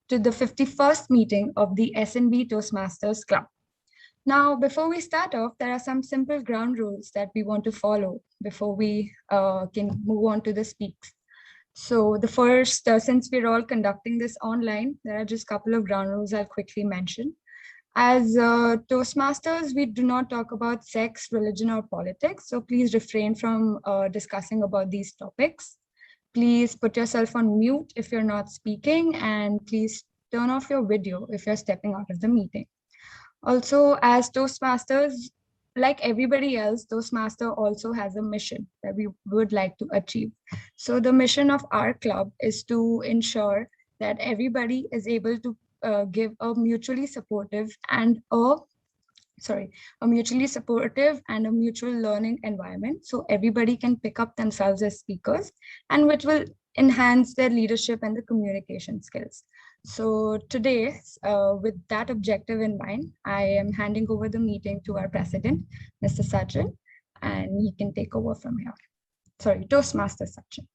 to the 51st meeting of the SNB Toastmasters Club. Now, before we start off, there are some simple ground rules that we want to follow before we can move on to the speaks. So the first, since we're all conducting this online, there are just a couple of ground rules I'll quickly mention. As Toastmasters, we do not talk about sex, religion, or politics. So please refrain from discussing about these topics. Please put yourself on mute if you're not speaking, and please turn off your video if you're stepping out of the meeting. Also, as Toastmasters, like everybody else, Toastmaster also has a mission that we would like to achieve. So the mission of our club is to ensure that everybody is able to give a mutually supportive and a mutual learning environment, so everybody can pick up themselves as speakers, and which will enhance their leadership and the communication skills. So today, with that objective in mind, I am handing over the meeting to our president, Mr. Sachin, and he can take over from here. Sorry, Toastmaster Sachin.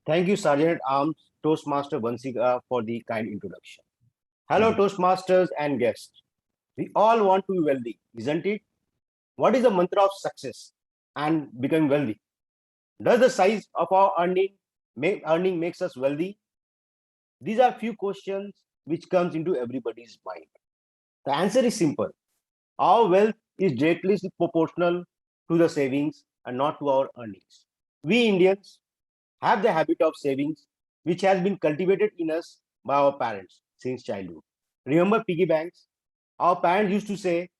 Thank you, Sergeant Arms Toastmaster Vansika, for the kind introduction. Hello, Toastmasters and guests. We all want to be wealthy, isn't it? What is the mantra of success and becoming wealthy? Does the size of our earning makes us wealthy? These are few questions which comes into everybody's mind. The answer is simple. Our wealth is directly proportional to the savings and not to our earnings. We Indians have the habit of savings, which has been cultivated in us by our parents since childhood. Remember piggy banks? Our parents used to say,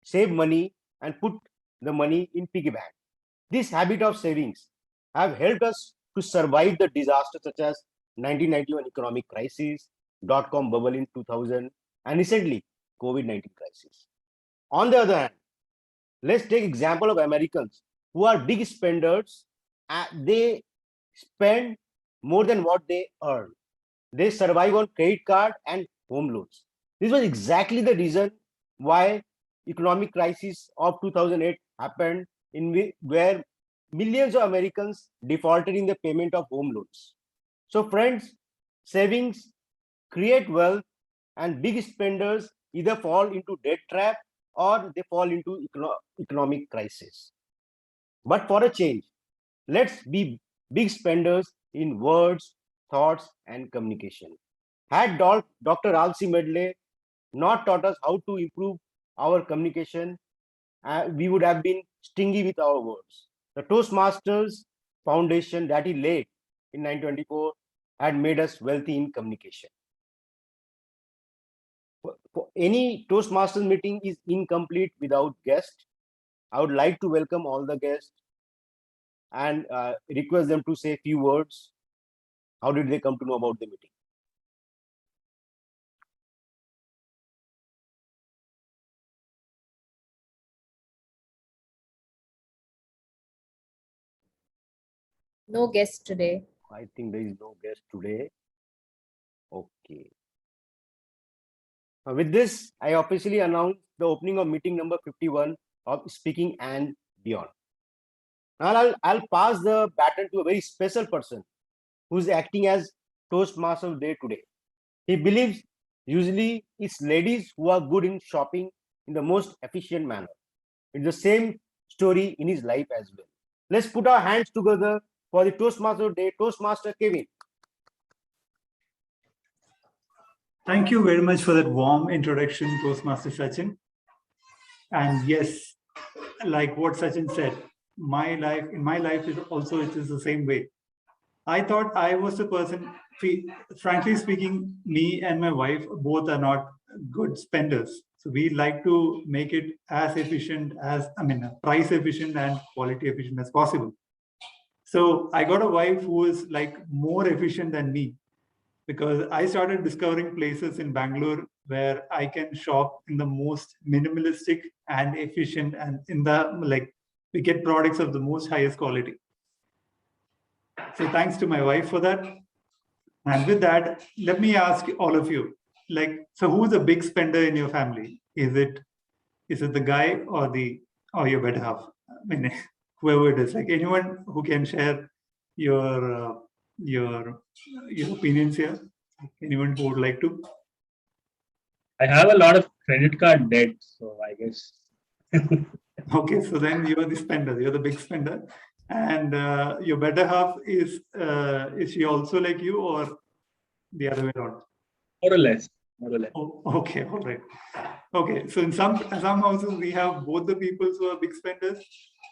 save money and put the money in piggy bank. This habit of savings have helped us to survive the disasters such as 1991 economic crisis, dot-com bubble in 2000, and recently COVID-19 crisis. On the other hand, let's take example of Americans who are big spenders. They spend more than what they earn. They survive on credit card and home loans. This was exactly the reason why economic crisis of 2008 happened, where millions of Americans defaulted in the payment of home loans. So friends, savings create wealth, and big spenders either fall into debt trap or they fall into economic crisis. But for a change, let's be big spenders in words, thoughts, and communication. Had Dr. Alcy Medley not taught us how to improve our communication, we would have been stingy with our words. The Toastmasters foundation that he laid in 1924 had made us wealthy in communication. For any Toastmasters meeting is incomplete without guests. I would like to welcome all the guests and request them to say a few words. How did they come to know about the meeting? No guest today. I think there is no guest today. Okay. With this, I officially announce the opening of meeting number 51 of Speaking and Beyond. Now I'll pass the baton to a very special person who's acting as Toastmaster Day today. He believes usually it's ladies who are good in shopping in the most efficient manner. It's the same story in his life as well. Let's put our hands together for the Toastmaster Day, Toastmaster Kevin. Thank you very much for that warm introduction, Toastmaster Sachin. And yes, like what Sachin said, in my life is also it is the same way. I thought I was the person, frankly speaking, me and my wife both are not good spenders. So we like to make it as efficient as, price efficient and quality efficient as possible. So I got a wife who is like more efficient than me, because I started discovering places in Bangalore where I can shop in the most minimalistic and efficient, and in the we get products of the most highest quality. So thanks to my wife for that. And with that, let me ask all of you, so who's a big spender in your family? Is it the guy or your better half? Whoever it is, anyone who can share your your opinions here. Anyone who would like to? I have a lot of credit card debt, so I guess. Okay, so then you're the spender. You're the big spender, and your better half is she also like you, or the other way around? More or less. More or less. Oh, okay, all right. Okay, so in some houses we have both the people who are big spenders.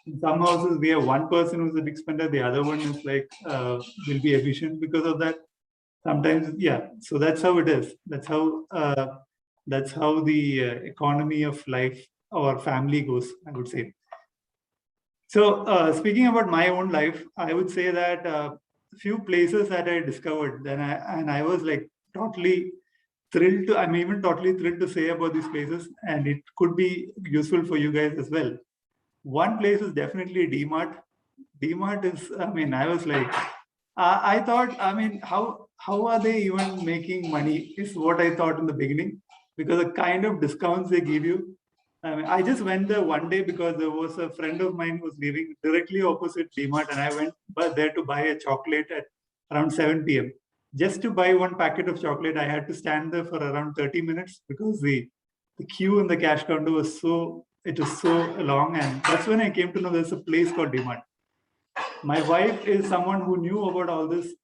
In some houses we have one person who's a big spender, the other one is like will be efficient because of that. Sometimes, yeah. So that's how it is. That's how the economy of life or family goes, I would say. So speaking about my own life, I would say that few places that I discovered, and I was like totally thrilled to. I'm even totally thrilled to say about these places, and it could be useful for you guys as well. One place is definitely DMart. DMart is. I mean, I was like, I thought. I mean, how are they even making money? Is what I thought in the beginning, because the kind of discounts they give you. I mean, I just went there one day because there was a friend of mine who was living directly opposite DMart, and I went there to buy a chocolate at around 7 p.m. Just to buy one packet of chocolate, I had to stand there for around 30 minutes because the queue in the cash counter was so long, and that's when I came to know there's a place called DMart. My wife is someone who knew about all this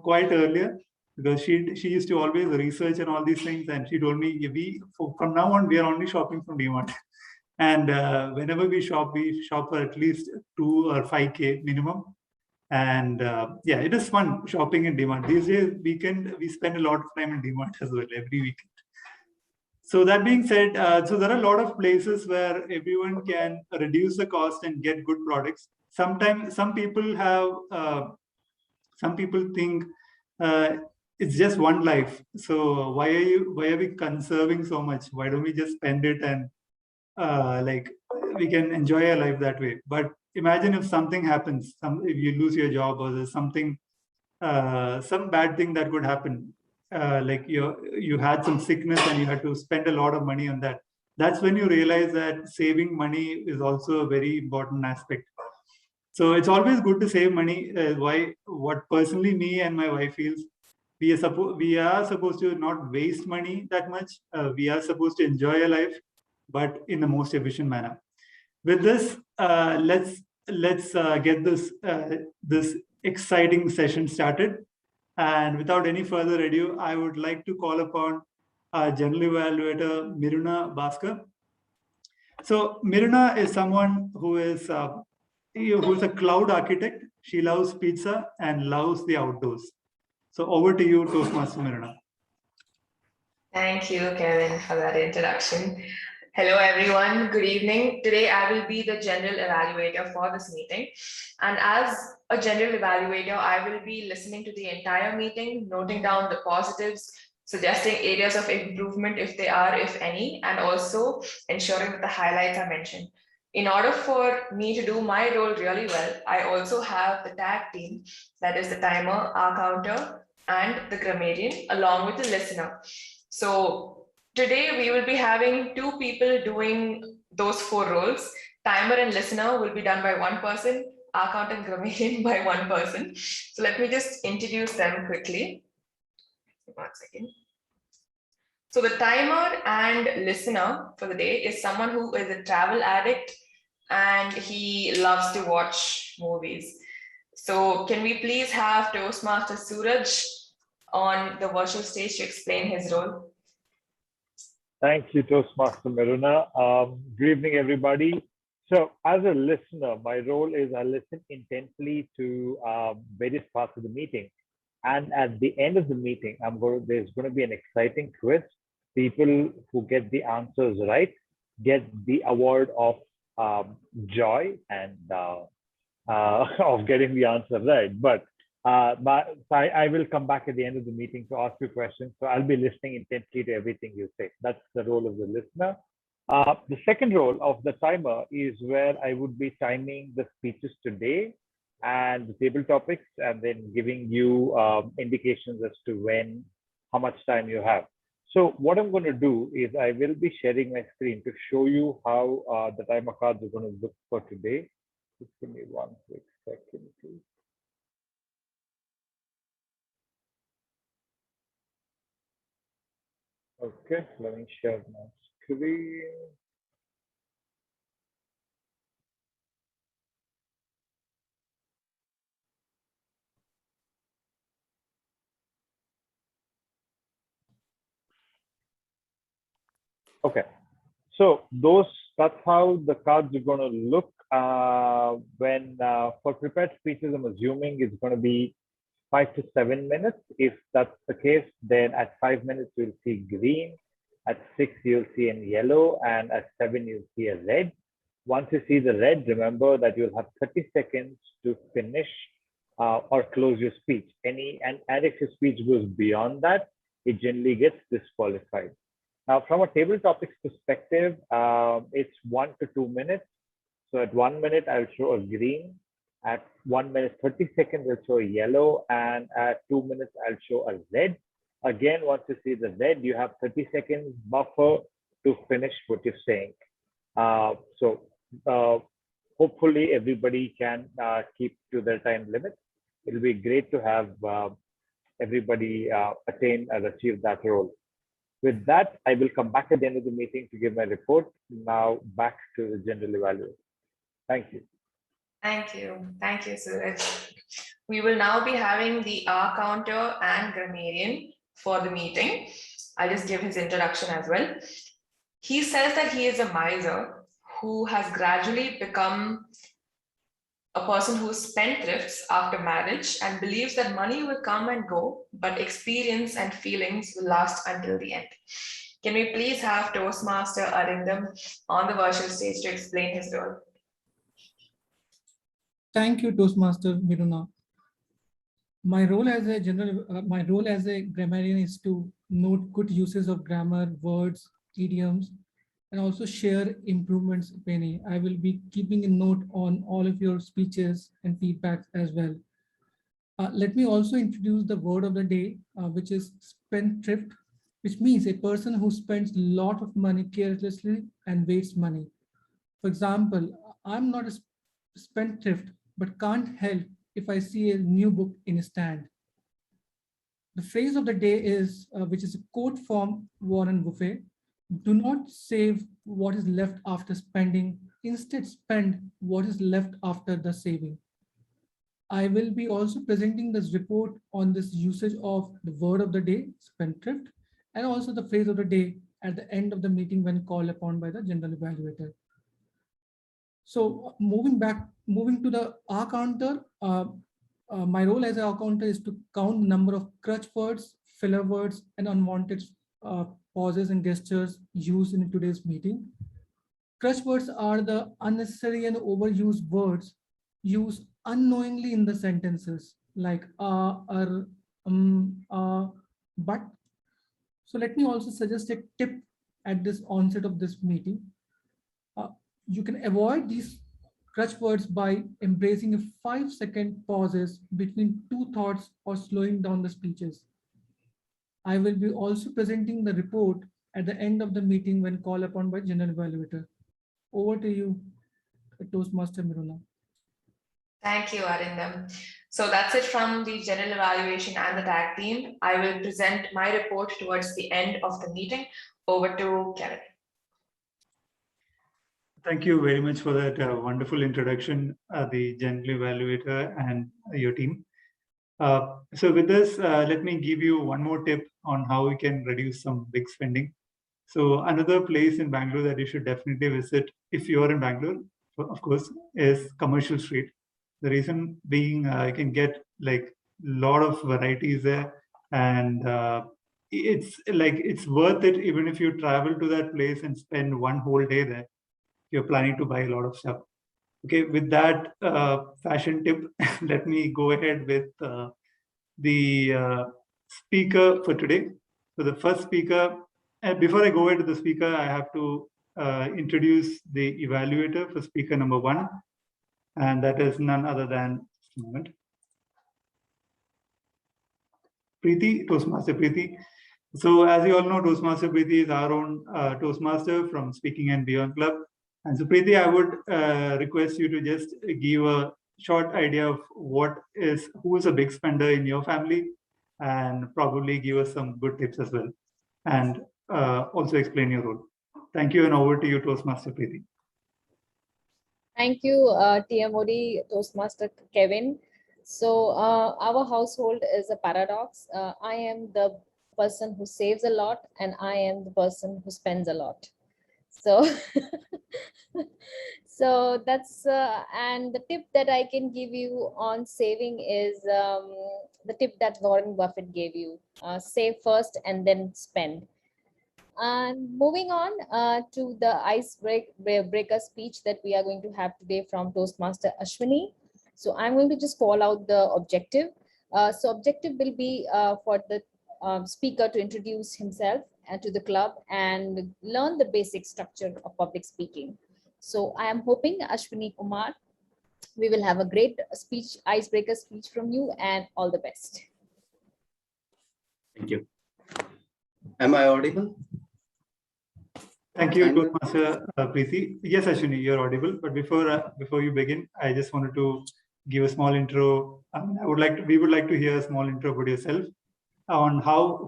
quite earlier because she used to always research and all these things, and she told me from now on we are only shopping from DMart. And whenever we shop for at least 2 or 5K minimum. And yeah, it is fun shopping in DMart. These days, we spend a lot of time in DMart as well every weekend. So that being said, so there are a lot of places where everyone can reduce the cost and get good products. Sometimes some people think it's just one life. So why are we conserving so much? Why don't we just spend it and like we can enjoy our life that way? But imagine if something happens, if you lose your job or there's something, some bad thing that could happen, like you had some sickness and you had to spend a lot of money on that. That's when you realize that saving money is also a very important aspect. So it's always good to save money. What personally me and my wife feels, we are supposed to not waste money that much. We are supposed to enjoy our life, but in the most efficient manner. With this, let's get this exciting session started. And without any further ado, I would like to call upon our general evaluator, Miruna Bhaskar. So Miruna is someone who is a cloud architect. She loves pizza and loves the outdoors. So over to you, Toastmaster Miruna. Thank you, Kevin, for that introduction. Hello, everyone. Good evening. Today, I will be the general evaluator for this meeting. And as a general evaluator, I will be listening to the entire meeting, noting down the positives, suggesting areas of improvement if they are, if any, and also ensuring that the highlights are mentioned. In order for me to do my role really well, I also have the tag team, that is the timer, our counter, and the grammarian, along with the listener. So today we will be having two people doing those four roles. Timer and listener will be done by one person, account and grammarian by one person. So let me just introduce them quickly. 1 second. So the timer and listener for the day is someone who is a travel addict and he loves to watch movies. So can we please have Toastmaster Suraj on the virtual stage to explain his role? Thank you, Toastmaster Miruna. Good evening, everybody. So as a listener, my role is I listen intently to various parts of the meeting. And at the end of the meeting, there's going to be an exciting quiz. People who get the answers right get the award of joy and of getting the answer right. But I will come back at the end of the meeting to ask you questions. So I'll be listening intently to everything you say. That's the role of the listener. The second role of the timer is where I would be timing the speeches today and the table topics, and then giving you indications as to how much time you have. So what I'm going to do is I will be sharing my screen to show you how the timer cards are going to look for today. Just give me 1 quick second, please. Okay, let me share my screen. Okay, so that's how the cards are going to look when for prepared speeches. I'm assuming it's going to be 5 to 7 minutes. If that's the case, then at 5 minutes you'll see green, at 6 you'll see in yellow, and at 7 you'll see a red. Once you see the red, remember that you'll have 30 seconds to finish or close your speech. And if your speech goes beyond that, it generally gets disqualified. Now, from a table topics perspective, it's 1 to 2 minutes. So at 1 minute, I'll show a green. At 1 minute, 30 seconds, I'll show a yellow. And at 2 minutes, I'll show a red. Again, once you see the red, you have 30 seconds buffer to finish what you're saying. Hopefully everybody can keep to their time limit. It'll be great to have everybody attain and achieve that role. With that, I will come back at the end of the meeting to give my report. Now back to the general evaluator. Thank you. Thank you. Thank you, Suraj. We will now be having the R counter and grammarian for the meeting. I'll just give his introduction as well. He says that he is a miser who has gradually become a person who spendthrifts after marriage and believes that money will come and go, but experience and feelings will last until the end. Can we please have Toastmaster Arindam on the virtual stage to explain his role? Thank you, Toastmaster Miruna. My role as a grammarian is to note good uses of grammar, words, idioms, and also share improvements if any. I will be keeping a note on all of your speeches and feedbacks as well. Let me also introduce the word of the day, which is spendthrift, which means a person who spends a lot of money carelessly and wastes money. For example, I'm not a spendthrift, but can't help if I see a new book in a stand. The phrase of the day is, which is a quote from Warren Buffett: do not save what is left after spending, instead spend what is left after the saving. I will be also presenting this report on this usage of the word of the day, spendthrift, and also the phrase of the day at the end of the meeting when called upon by the general evaluator. So moving to the R counter, my role as an R counter is to count the number of crutch words, filler words, and unwanted pauses and gestures used in today's meeting. Crutch words are the unnecessary and overused words used unknowingly in the sentences, like but. So let me also suggest a tip at this onset of this meeting. You can avoid these crutch words by embracing a 5-second pauses between two thoughts or slowing down the speeches. I will be also presenting the report at the end of the meeting when called upon by general evaluator. Over to you, Toastmaster Miruna. Thank you, Arindam. So that's it from the general evaluation and the tag team. I will present my report towards the end of the meeting. Over to Kevin. Thank you very much for that wonderful introduction, the general evaluator and your team. So with this, let me give you one more tip on how we can reduce some big spending. So another place in Bangalore that you should definitely visit if you are in Bangalore, of course, is Commercial Street. The reason being, you can get like a lot of varieties there, and it's worth it even if you travel to that place and spend one whole day there. You're planning to buy a lot of stuff. Okay, with that fashion tip, let me go ahead with the speaker for today. So the first speaker, and before I go into the speaker, I have to introduce the evaluator for speaker number 1, and that is none other than Preeti, Toastmaster Preeti. So as you all know, Toastmaster Preeti is our own Toastmaster from Speaking and Beyond Club. And so Preeti, I would request you to just give a short idea of who is a big spender in your family, and probably give us some good tips as well. And also explain your role. Thank you, and over to you, Toastmaster Preeti. Thank you, TMOD Toastmaster Kevin. So our household is a paradox. I am the person who saves a lot, and I am the person who spends a lot. So, so that's and the tip that I can give you on saving is the tip that Warren Buffett gave you: save first and then spend. And moving on to the icebreaker speech that we are going to have today from Toastmaster Ashwini. So I'm going to just call out the objective. So objective will be for the speaker to introduce himself and to the club and learn the basic structure of public speaking. So I am hoping, Ashwini Kumar, we will have a great speech, icebreaker speech from you, and all the best. Thank you. Am I audible? Thank you, Toastmaster Preeti. Yes, Ashwini, you're audible. But before you begin, I just wanted to give a small intro. We would like to hear a small intro about yourself, on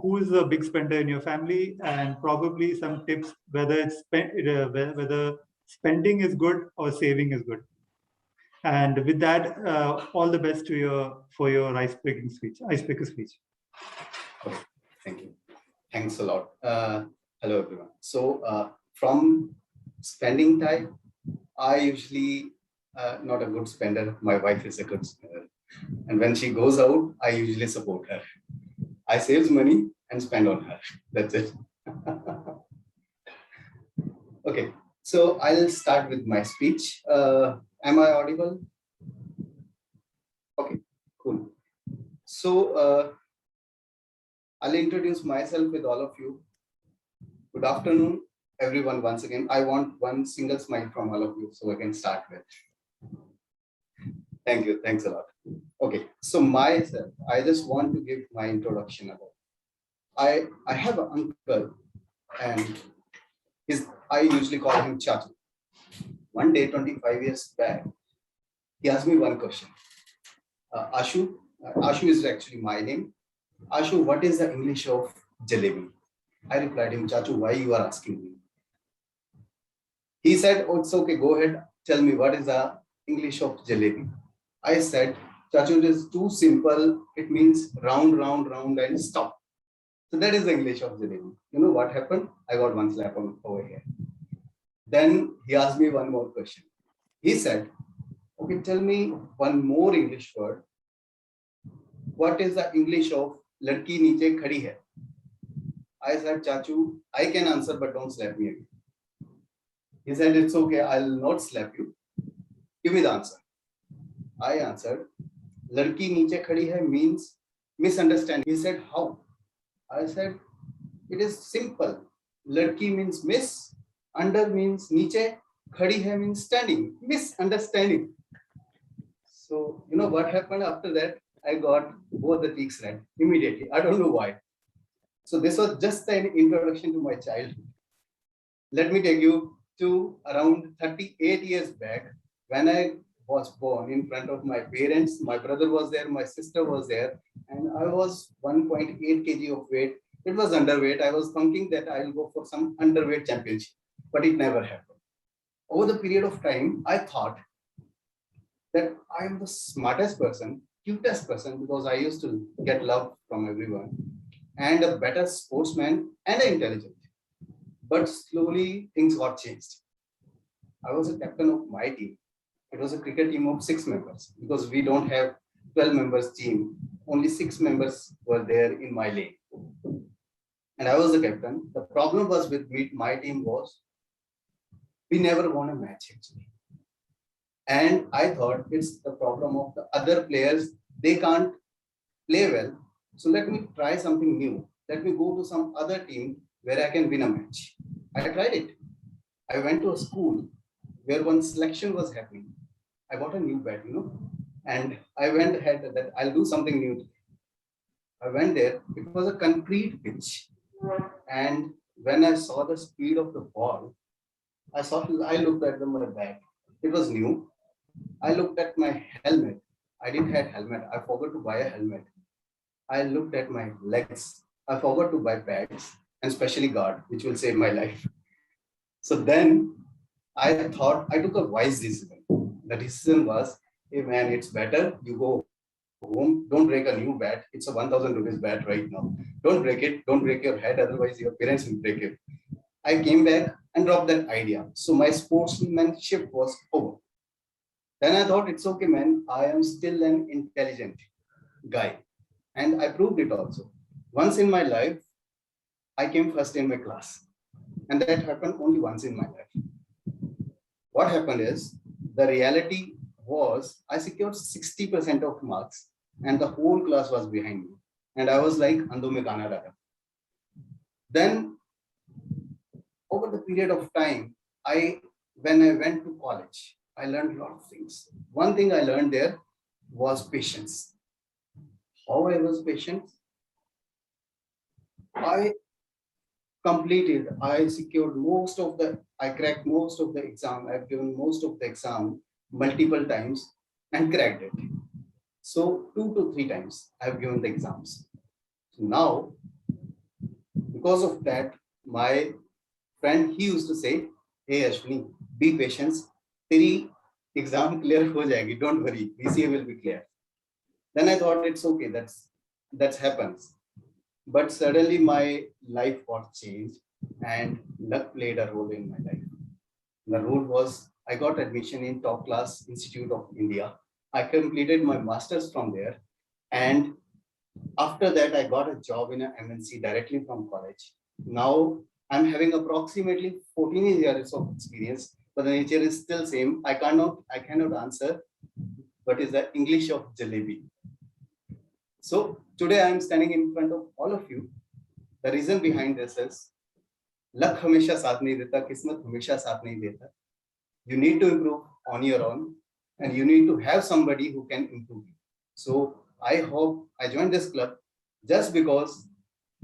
who is the big spender in your family, and probably some tips whether whether spending is good or saving is good. And with that, all the best for your icebreaker speech. Okay, thank you. Thanks a lot. Hello, everyone. So from spending type, I usually not a good spender. My wife is a good spender. And when she goes out, I usually support her. I save money and spend on her. That's it. Okay, so I'll start with my speech. Am I audible? Okay, cool. So I'll introduce myself with all of you. Good afternoon, everyone. Once again, I want one single smile from all of you so I can start with. Thank you. Thanks a lot. Okay, so myself, I just want to give my introduction about. I have an uncle, and I usually call him Chachu. One day, 25 years back, he asked me one question. Ashu is actually my name. Ashu, what is the English of jalebi? I replied him, Chachu, why you are asking me? He said, oh, it's okay, go ahead, tell me what is the English of jalebi. I said, Chachu, it is too simple. It means round, round, round, and stop. So that is the English of jalebi. You know what happened? I got one slap on over here. Then he asked me one more question. He said, okay, tell me one more English word. What is the English of ladki niche khadi hai? I said, Chachu, I can answer, but don't slap me again. He said, it's okay, I'll not slap you. Give me the answer. I answered, ladki niche khadi hai means misunderstanding. He said, how? I said, it is simple. Ladki means miss, under means niche, khadi hai means standing, misunderstanding. So, you know what happened after that? I got both the cheeks red immediately. I don't know why. So this was just an introduction to my childhood. Let me take you to around 38 years back when I was born in front of my parents. My brother was there, my sister was there, and I was 1.8 kg of weight. It was underweight. I was thinking that I'll go for some underweight championship, but it never happened. Over the period of time, I thought that I am the smartest person, cutest person, because I used to get love from everyone, and a better sportsman and intelligent. But slowly things got changed. I was a captain of my team. It was a cricket team of 6 members because we don't have 12 members team. Only 6 members were there in my lane. And I was the captain. The problem was with my team was we never won a match actually. And I thought it's the problem of the other players. They can't play well. So let me try something new. Let me go to some other team where I can win a match. I tried it. I went to a school where one selection was happening. I bought a new bat, and I went ahead that I'll do something new today. I went there. It was a concrete pitch. And when I saw the speed of the ball, I looked at my bag. It was new. I looked at my helmet. I didn't have helmet. I forgot to buy a helmet. I looked at my legs. I forgot to buy pads. and especially God, which will save my life. So then I thought, I took a wise decision. The decision was, hey man, it's better you go home, don't break a new bat. It's a 1,000 rupees bat right now. Don't break it, don't break your head, otherwise your parents will break it. I came back and dropped that idea. So my sportsmanship was over. Then I thought, it's okay, man, I am still an intelligent guy. And I proved it also. Once in my life, I came first in my class. And that happened only once in my life. What happened is, the reality was I secured 60% of marks and the whole class was behind me. And I was like, Ando mein gana raha. Then over the period of time, when I went to college, I learned a lot of things. One thing I learned there was patience. How I was patient? I secured most of I cracked most of the exam. I've given most of the exam multiple times and cracked it. So 2 to 3 times I've given the exams. So now, because of that, my friend, he used to say, hey Ashwini, be patient. Teri exam clear ho jayegi. Don't worry, BCA will be clear. Then I thought, it's okay, that happens. But suddenly my life got changed and luck played a role in my life. The role was, I got admission in top class Institute of India. I completed my master's from there. And after that, I got a job in an MNC directly from college. Now I'm having approximately 14 years of experience, but the nature is still same. I cannot answer what is the English of jalebi. So today I'm standing in front of all of you. The reason behind this is, luck hamesha saath nahi deta, kismat hamesha saath nahi deta. You need to improve on your own and you need to have somebody who can improve you. So I hope I joined this club just because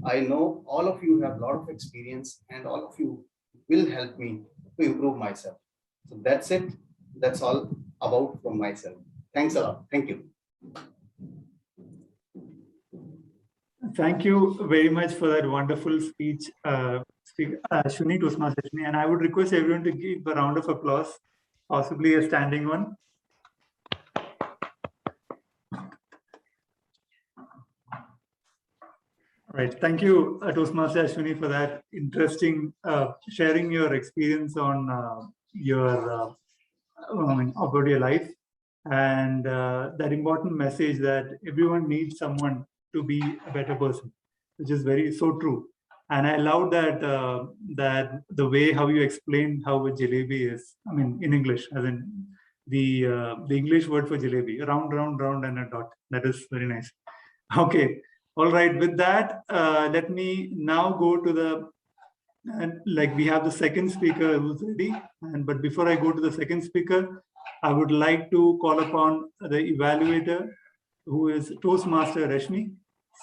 I know all of you have a lot of experience and all of you will help me to improve myself. So that's it. That's all about from myself. Thanks a lot. Thank you. Thank you very much for that wonderful speech, Ashwini, Toastmaster Ashwini. And I would request everyone to give a round of applause, possibly a standing one. Right. Thank you, Toastmaster Ashwini, for that interesting sharing your experience on about your life and that important message that everyone needs someone to be a better person, which is so true. And I love that that the way how you explained how a jalebi is. I mean, in English, as in the English word for jalebi, round, round, round, and a dot. That is very nice. Okay. All right. With that, let me now go to the we have the second speaker who's ready. But before I go to the second speaker, I would like to call upon the evaluator, who is Toastmaster Rashmi.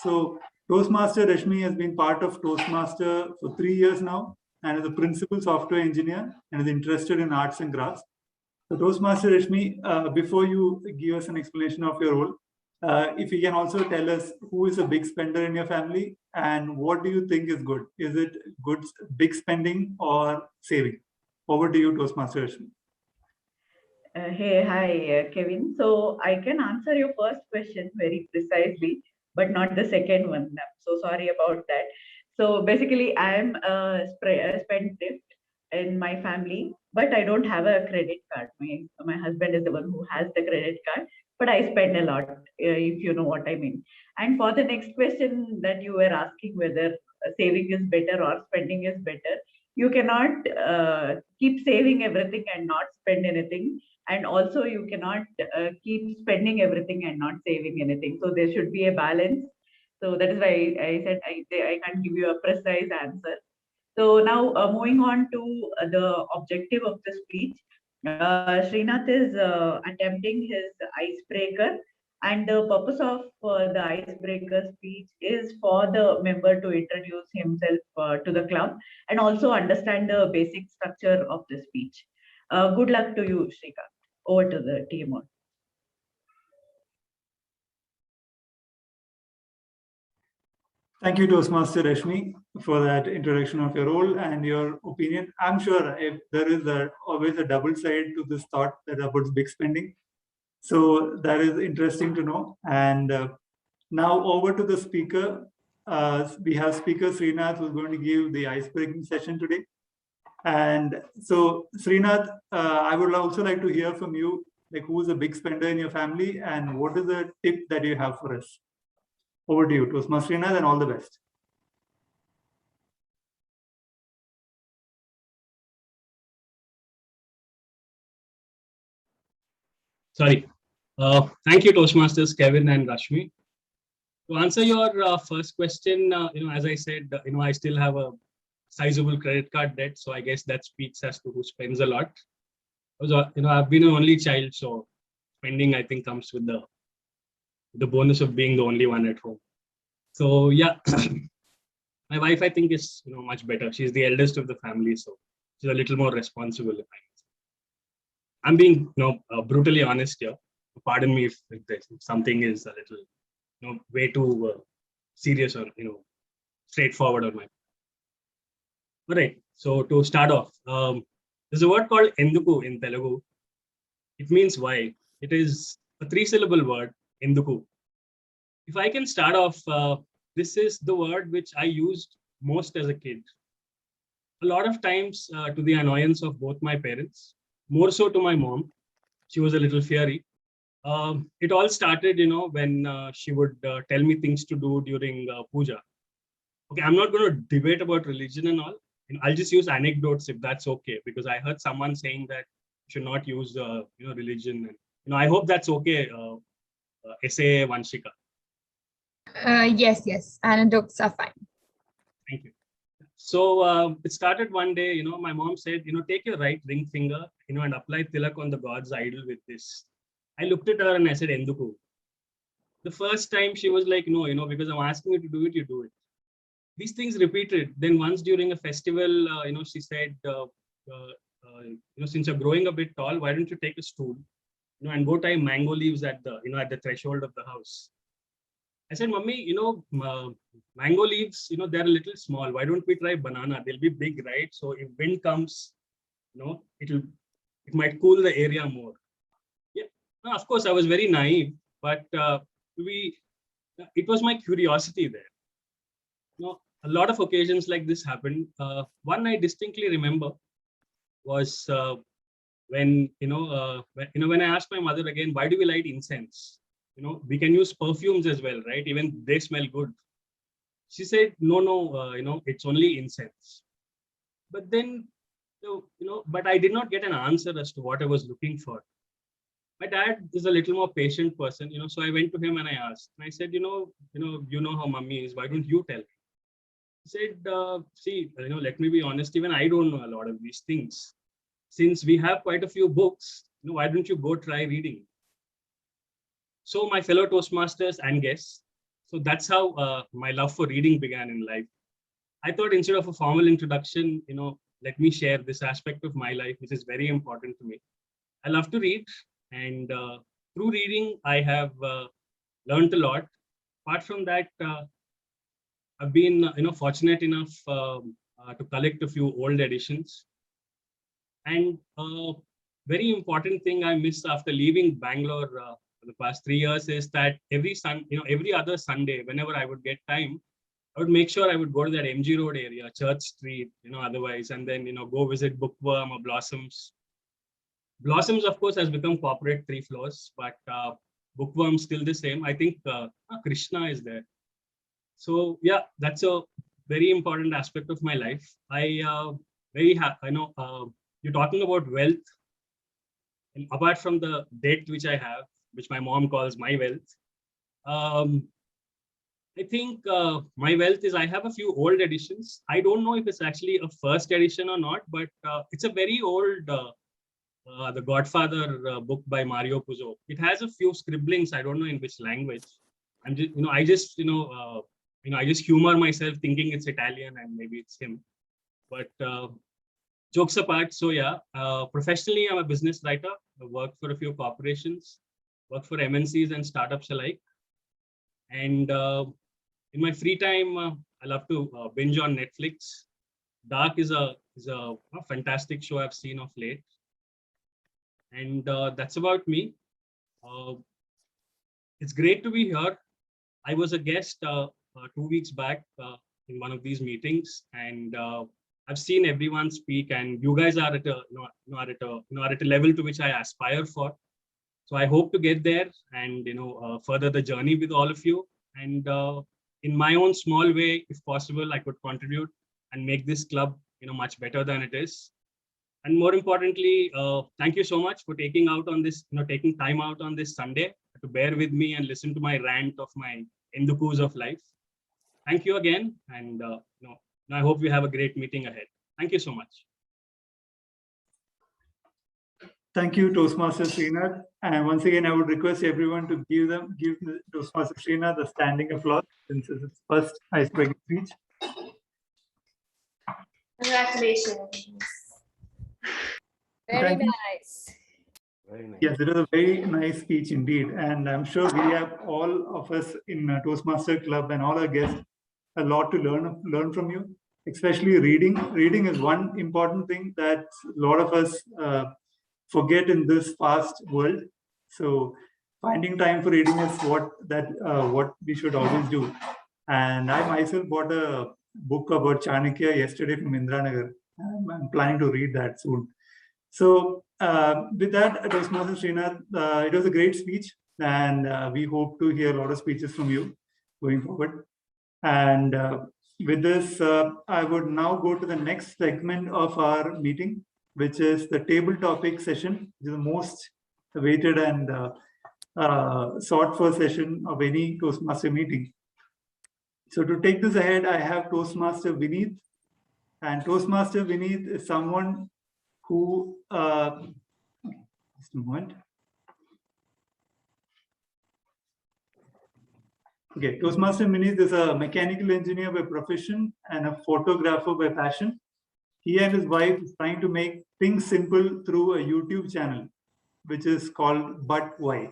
So Toastmaster Rashmi has been part of Toastmaster for 3 years now and is a principal software engineer and is interested in arts and crafts. So Toastmaster Rashmi, before you give us an explanation of your role, if you can also tell us who is a big spender in your family and what do you think is good? Is it good, big spending or saving? Over to you, Toastmaster Rashmi. Hey, hi, Kevin. So I can answer your first question very precisely, but not the second one. I'm so sorry about that. So basically, I am a spendthrift in my family, but I don't have a credit card. My husband is the one who has the credit card, but I spend a lot, if you know what I mean. And for the next question that you were asking, whether saving is better or spending is better, you cannot keep saving everything and not spend anything. And also you cannot keep spending everything and not saving anything. So there should be a balance. So that is why I said I can't give you a precise answer. So now moving on to the objective of the speech, Srinath is attempting his icebreaker, and the purpose of the icebreaker speech is for the member to introduce himself to the club and also understand the basic structure of the speech. Good luck to you, Srikant. Over to the team. Thank you, Toastmaster Rashmi, for that introduction of your role and your opinion. I'm sure if there is always a double side to this thought that about big spending. So that is interesting to know. And now over to the speaker. We have speaker Srinath, who's going to give the icebreaking session today. And so Srinath, I would also like to hear from you, like who is a big spender in your family and what is the tip that you have for us? Over to you, Toastmaster Srinath, and all the best. Sorry. Thank you, Toastmasters Kevin and Rashmi. To answer your first question, as I said, I still have a sizable credit card debt, so I guess that speaks as to who spends a lot. Because, I've been an only child, so spending I think comes with the bonus of being the only one at home. So yeah, my wife I think is much better. She's the eldest of the family, so she's a little more responsible. I'm being brutally honest here. Pardon me if something is a little way too serious or straightforward on my. All right. So to start off, there's a word called enduku in Telugu. It means why. It is a 3-syllable word, enduku. If I can start off, this is the word which I used most as a kid. A lot of times to the annoyance of both my parents, more so to my mom. She was a little fiery. It all started, when she would tell me things to do during puja. Okay, I'm not going to debate about religion and all. I'll just use anecdotes if that's okay, because I heard someone saying that you should not use, religion. And, I hope that's okay, SA Vanshika. Yes. Anecdotes are fine. Thank you. So it started one day, my mom said, take your right ring finger, and apply tilak on the God's idol with this. I looked at her and I said, enduku. The first time she was like, no, because I'm asking you to do it, you do it. These things repeated. Then once during a festival, she said, since you're growing a bit tall, why don't you take a stool, and go tie mango leaves at the threshold of the house. I said, Mummy, mango leaves, they're a little small. Why don't we try banana? They'll be big, right? So if wind comes, it might cool the area more. Yeah, no, of course, I was very naive, but it was my curiosity there. A lot of occasions like this happened. One I distinctly remember was when I asked my mother again, why do we light incense? We can use perfumes as well, right? Even they smell good. She said, no, it's only incense. But then, but I did not get an answer as to what I was looking for. My dad is a little more patient person, so I went to him and I asked. And I said, you know how mommy is. Why don't you tell me? He said, see, let me be honest, even I don't know a lot of these things. Since we have quite a few books, why don't you go try reading? So my fellow Toastmasters and guests, so that's how my love for reading began in life. I thought instead of a formal introduction, let me share this aspect of my life, which is very important to me. I love to read, and through reading, I have learned a lot. Apart from that, I've been fortunate enough to collect a few old editions. And very important thing I missed after leaving Bangalore for the past 3 years is that every other Sunday, whenever I would get time, I would make sure I would go to that MG Road area, Church Street, otherwise, and then, go visit Bookworm or Blossoms. Blossoms, of course, has become corporate 3 floors, but Bookworm still the same. I think Krishna is there. So yeah, that's a very important aspect of my life. You're talking about wealth, and apart from the debt which I have, which my mom calls my wealth, I think my wealth is I have a few old editions. I don't know if it's actually a first edition or not, but it's a very old The Godfather book by Mario Puzo. It has a few scribblings. I don't know in which language. I just humor myself thinking it's Italian and maybe it's him. But jokes apart, so yeah, professionally, I'm a business writer. I work for a few corporations, work for MNCs and startups alike. And in my free time, I love to binge on Netflix. Dark is a fantastic show I've seen of late. And that's about me. It's great to be here. I was a guest 2 weeks back in one of these meetings, and I've seen everyone speak, and you guys are at a level to which I aspire for. So I hope to get there and further the journey with all of you. And in my own small way, if possible, I could contribute and make this club much better than it is. And more importantly, thank you so much for taking time out on this Sunday to bear with me and listen to my rant of my Indukus of life. Thank you again, and I hope we have a great meeting ahead. Thank you so much. Thank you, Toastmaster Srinath. And once again, I would request everyone to give Toastmaster Srinath a standing applause since it's his first icebreaking speech. Congratulations. Very nice. Very nice. Yes, it is a very nice speech indeed. And I'm sure we have, all of us in Toastmaster Club and all our guests, a lot to learn from you, especially reading. Reading is one important thing that a lot of us forget in this fast world. So finding time for reading is what we should always do. And I myself bought a book about Chanakya yesterday from Indranagar. I'm planning to read that soon. So with that, Toastmaster Srinath, it was a great speech, and we hope to hear a lot of speeches from you going forward. And with this, I would now go to the next segment of our meeting, which is the table topic session, which is the most awaited and sought for session of any Toastmaster meeting. So to take this ahead, I have Toastmaster Vineet. And Toastmaster Vineet is someone who, just a moment. Okay, Toastmaster Vineet is a mechanical engineer by profession and a photographer by passion. He and his wife is trying to make things simple through a YouTube channel, which is called But Why.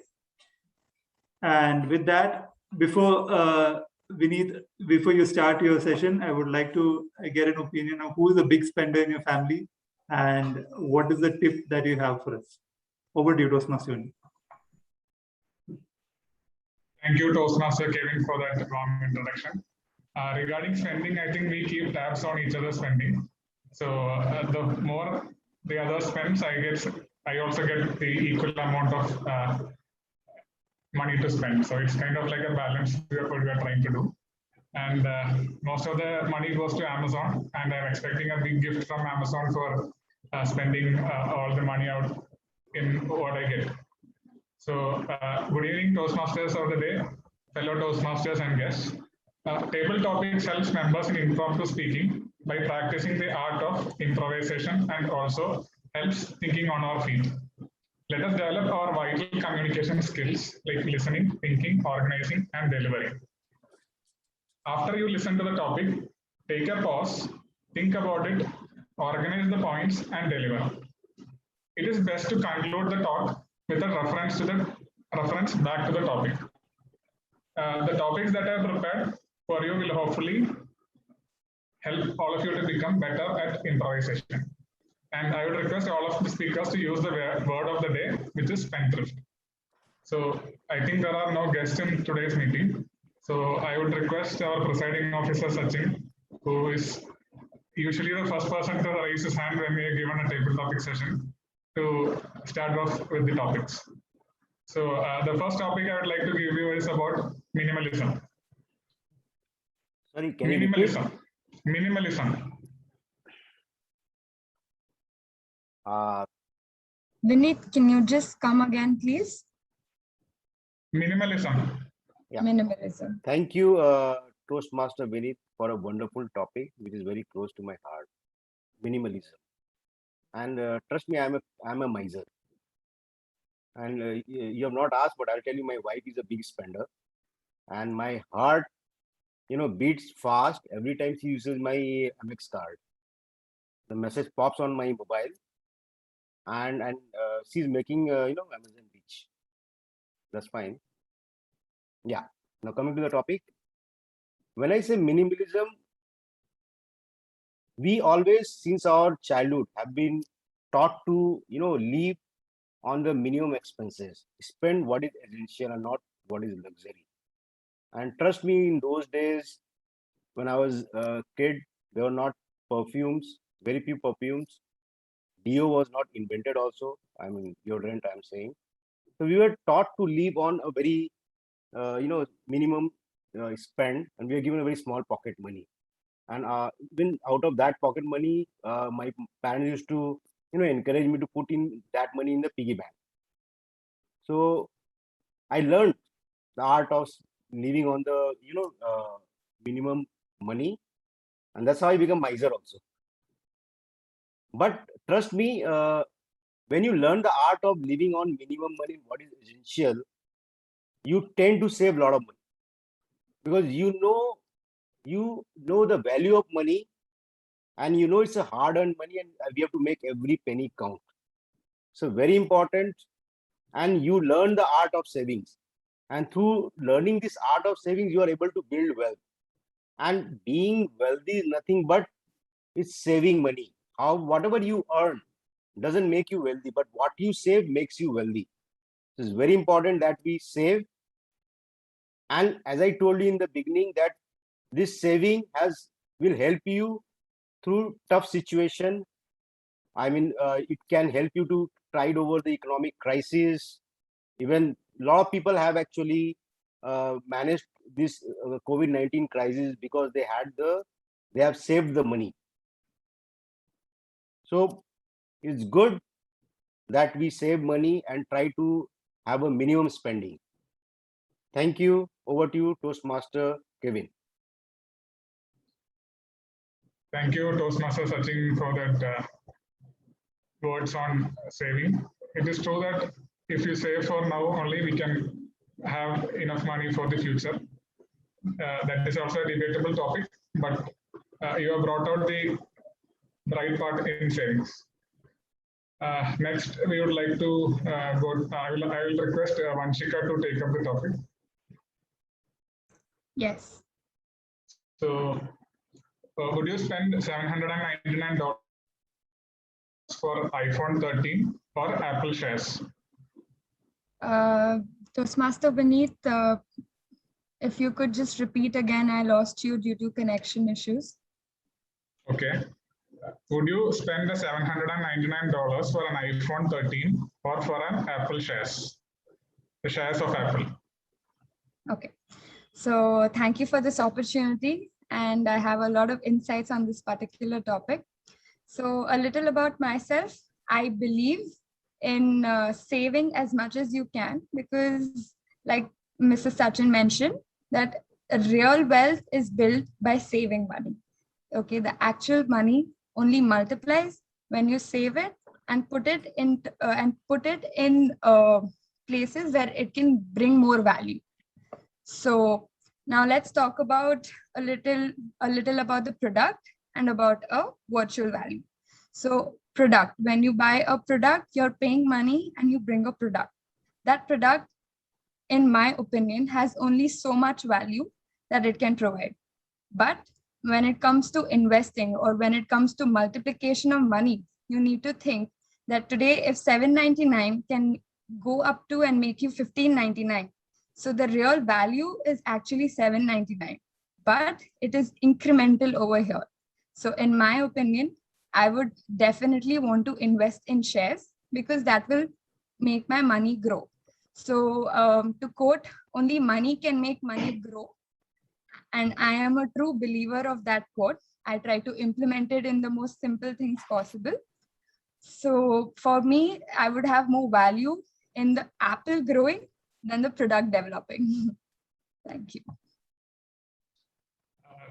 And with that, before Vineet, before you start your session, I would like to get an opinion of who is a big spender in your family and what is the tip that you have for us. Over to you, Toastmaster Vineet. Thank you, Toastmaster Kevin, for that long introduction. Regarding spending, I think we keep tabs on each other's spending. So the more the other spends, I also get the equal amount of money to spend. So it's kind of like a balance what we are trying to do. And most of the money goes to Amazon, and I'm expecting a big gift from Amazon for spending all the money out in what I get. So good evening, Toastmasters of the day, fellow Toastmasters and guests. Table topics helps members in impromptu speaking by practicing the art of improvisation and also helps thinking on our feet. Let us develop our vital communication skills like listening, thinking, organizing, and delivering. After you listen to the topic, take a pause, think about it, organize the points, and deliver. It is best to conclude the talk with a reference back to the topic. The topics that I have prepared for you will hopefully help all of you to become better at improvisation. And I would request all of the speakers to use the word of the day, which is spendthrift. So I think there are no guests in today's meeting. So I would request our presiding officer, Sachin, who is usually the first person to raise his hand when we are given a table topic session, to start off with the topics. So the first topic I would like to give you is about minimalism. Sorry, can you repeat? Minimalism. Vineet, can you just come again, please? Minimalism. Yeah. Minimalism. Thank you, Toastmaster Vineet, for a wonderful topic, which is very close to my heart. Minimalism. And trust me, I'm a miser. And you have not asked, but I'll tell you, my wife is a big spender, and my heart, beats fast every time she uses my Amex card. The message pops on my mobile, and she's making Amazon Beach. That's fine. Yeah. Now coming to the topic. when I say minimalism, we always, since our childhood, have been taught to, live on the minimum expenses, spend what is essential and not what is luxury. And trust me, in those days, when I was a kid, there were not perfumes, very few perfumes. Deo was not invented also. I mean, deodorant, I'm saying. So we were taught to live on a very, minimum spend, and we were given a very small pocket money. And even out of that pocket money, my parents used to, encourage me to put in that money in the piggy bank. So I learned the art of living on the, minimum money, and that's how I become miser also. But trust me, when you learn the art of living on minimum money, what is essential, you tend to save a lot of money, because you know the value of money, and it's a hard-earned money, and we have to make every penny count. So very important, and you learn the art of savings, and through learning this art of savings, you are able to build wealth. And being wealthy is nothing but it's saving money. Whatever you earn doesn't make you wealthy, but what you save makes you wealthy. It's very important that we save. And as I told you in the beginning, that this saving will help you through tough situation. I mean, it can help you to tide over the economic crisis. Even a lot of people have actually managed this COVID-19 crisis because they have saved the money. So it's good that we save money and try to have a minimum spending. Thank you. Over to you, Toastmaster Kevin. Thank you, Toastmaster Sachin, for that words on saving. It is true that if you save for now only, we can have enough money for the future. That is also a debatable topic, but you have brought out the right part in savings. Next, we would like to go. I will request Vanshika to take up the topic. Yes. So, would you spend $799 for iPhone 13 or Apple shares? Toastmaster Vineet, if you could just repeat again, I lost you due to connection issues. Okay. Would you spend the $799 for an iPhone 13 or for an Apple shares? The shares of Apple. Okay. So thank you for this opportunity. And I have a lot of insights on this particular topic. So a little about myself. I believe in saving as much as you can, because like Mr. Sachin mentioned, that real wealth is built by saving money. Okay, the actual money only multiplies when you save it and put it in places where it can bring more value. So now let's talk about a little about the product and about a virtual value. So product, when you buy a product, you're paying money and you bring a product. That product, in my opinion, has only so much value that it can provide. But when it comes to investing or when it comes to multiplication of money, you need to think that today if $7.99 can go up to and make you $15.99. So the real value is actually $7.99, but it is incremental over here. So in my opinion, I would definitely want to invest in shares because that will make my money grow. So to quote, only money can make money grow. And I am a true believer of that quote. I try to implement it in the most simple things possible. So for me, I would have more value in the apple growing than the product developing. Thank you.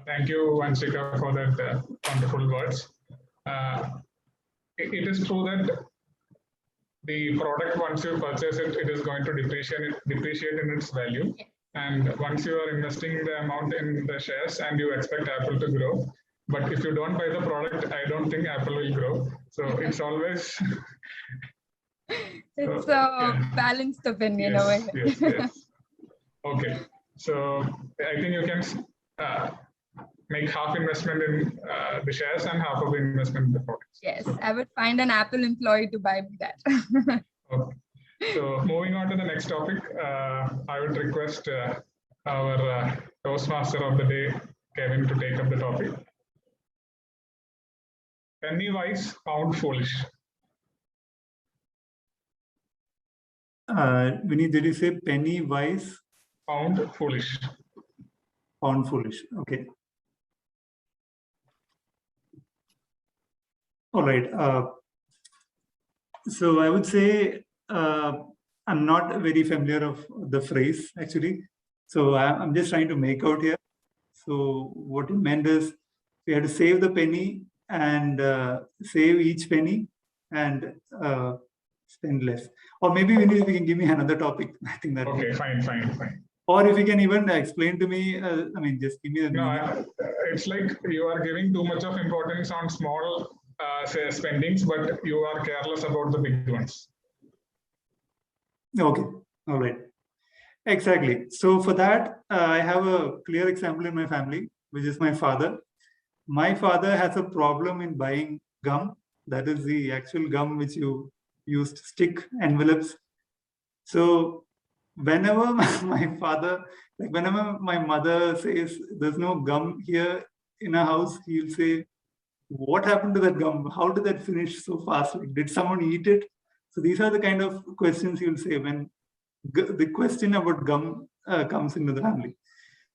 Thank you, Vanshika, for that wonderful words. It is true that the product, once you purchase it, it is going to depreciate in its value. And once you are investing the amount in the shares and you expect Apple to grow, but if you don't buy the product, I don't think Apple will grow. So it's always it's a balanced opinion over here. Yes. Okay. So I think you can make half investment in the shares and half of the investment in the products. Yes, I would find an Apple employee to buy me that. Okay. So moving on to the next topic, I would request our Toastmaster of the day, Kevin, to take up the topic. Penny wise, pound foolish. Vinny, did you say penny wise? Pound foolish. Pound foolish. Okay. All right. So I would say I'm not very familiar of the phrase actually. So I'm just trying to make out here. So what it meant is we had to save the penny and save each penny and spend less. Or maybe Vinny, if you can give me another topic, I think that. Okay, fine. Or if you can even explain to me, I mean, just give me the. No, it's like you are giving too much of importance on small spendings, but you are careless about the big ones. Okay, all right. Exactly. So for that, I have a clear example in my family, which is my father. My father has a problem in buying gum. That is the actual gum which you use to stick envelopes. So whenever whenever my mother says there's no gum here in our house, he'll say, what happened to that gum? How did that finish so fast? Like, did someone eat it? So these are the kind of questions you'll say when the question about gum comes into the family.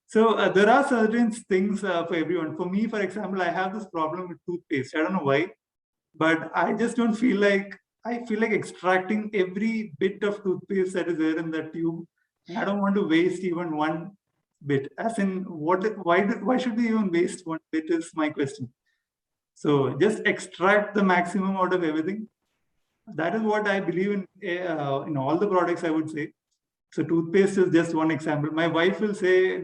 So there are certain things for everyone. For me, for example, I have this problem with toothpaste. I don't know why, but I just don't feel like, I feel like extracting every bit of toothpaste that is there in that tube. I don't want to waste even one bit. As in, why should we even waste one bit is my question. So just extract the maximum out of everything. That is what I believe in all the products, I would say. So toothpaste is just one example. My wife will say,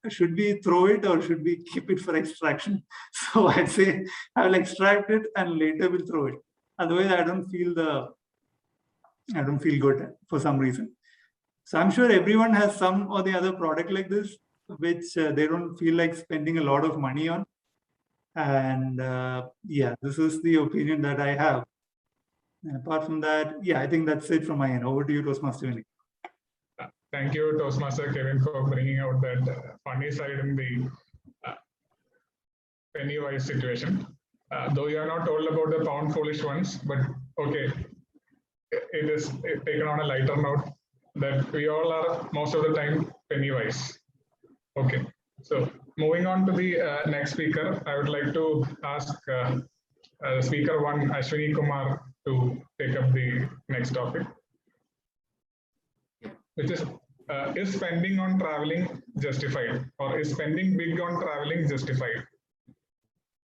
should we throw it or should we keep it for extraction? So I'd say I will extract it and later we'll throw it. Otherwise, I don't feel good for some reason. So I'm sure everyone has some or the other product like this, which they don't feel like spending a lot of money on. And yeah, this is the opinion that I have. And apart from that, yeah, I think that's it from my end. Over to you, Toastmaster Vinny. Thank you, Toastmaster Kevin, for bringing out that funny side in the penny-wise situation. Though you are not told about the pound foolish ones, but okay, it is taken on a lighter note that we all are most of the time penny-wise. Okay, so moving on to the next speaker, I would like to ask speaker one, Ashwini Kumar, to take up the next topic, which is spending on traveling justified, or is spending big on traveling justified?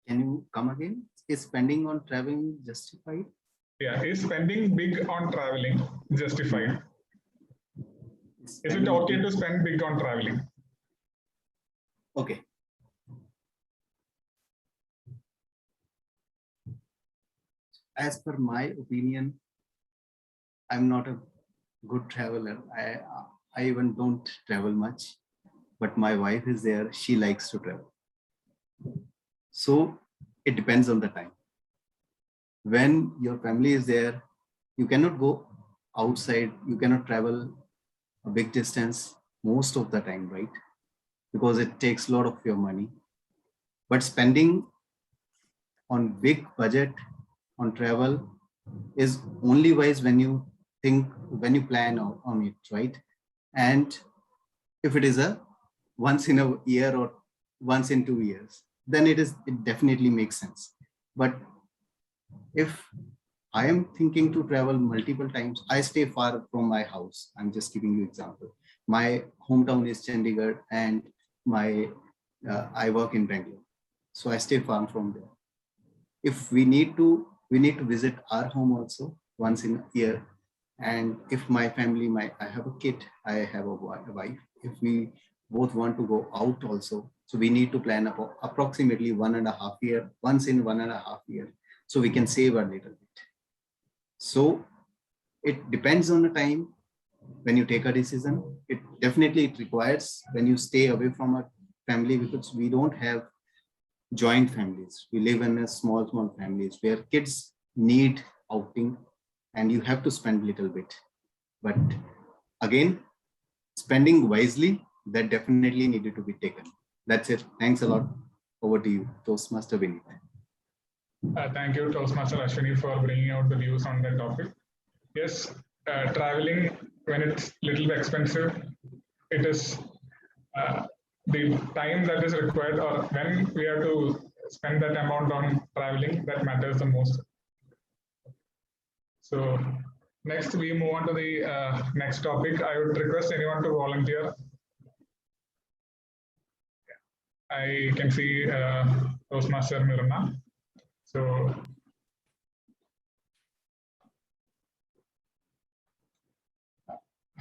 Can you come again? Is spending on traveling justified? Yeah, is spending big on traveling justified? Is it okay to spend big on traveling? Okay. As per my opinion, I'm not a good traveler. I even don't travel much, but my wife is there. She likes to travel. So it depends on the time. When your family is there, you cannot go outside. You cannot travel a big distance most of the time, right? Because it takes a lot of your money. But spending on big budget on travel is only wise when you plan on it, right? And if it is a once in a year or once in 2 years, then it definitely makes sense. But if I am thinking to travel multiple times, I stay far from my house. I'm just giving you example. My hometown is Chandigarh and I work in Bangalore. So I stay far from there. If we need to visit our home also once in a year. And if my family, I have a kid, I have a wife. If we both want to go out also, so we need to plan about approximately 1.5 years, once in 1.5 years, so we can save a little bit. So it depends on the time when you take a decision. It definitely requires when you stay away from a family, because we don't have joint families. We live in a small families where kids need outing and you have to spend a little bit. But again, spending wisely, that definitely needed to be taken. That's it. Thanks a lot. Over to you, Toastmaster Vineet. Thank you, Toastmaster Rashmi, for bringing out the views on that topic. Yes, traveling when it's little bit expensive, it is the time that is required, or when we have to spend that amount on traveling, that matters the most. So next we move on to the next topic. I would request anyone to volunteer. I can see Toastmaster Mirna. So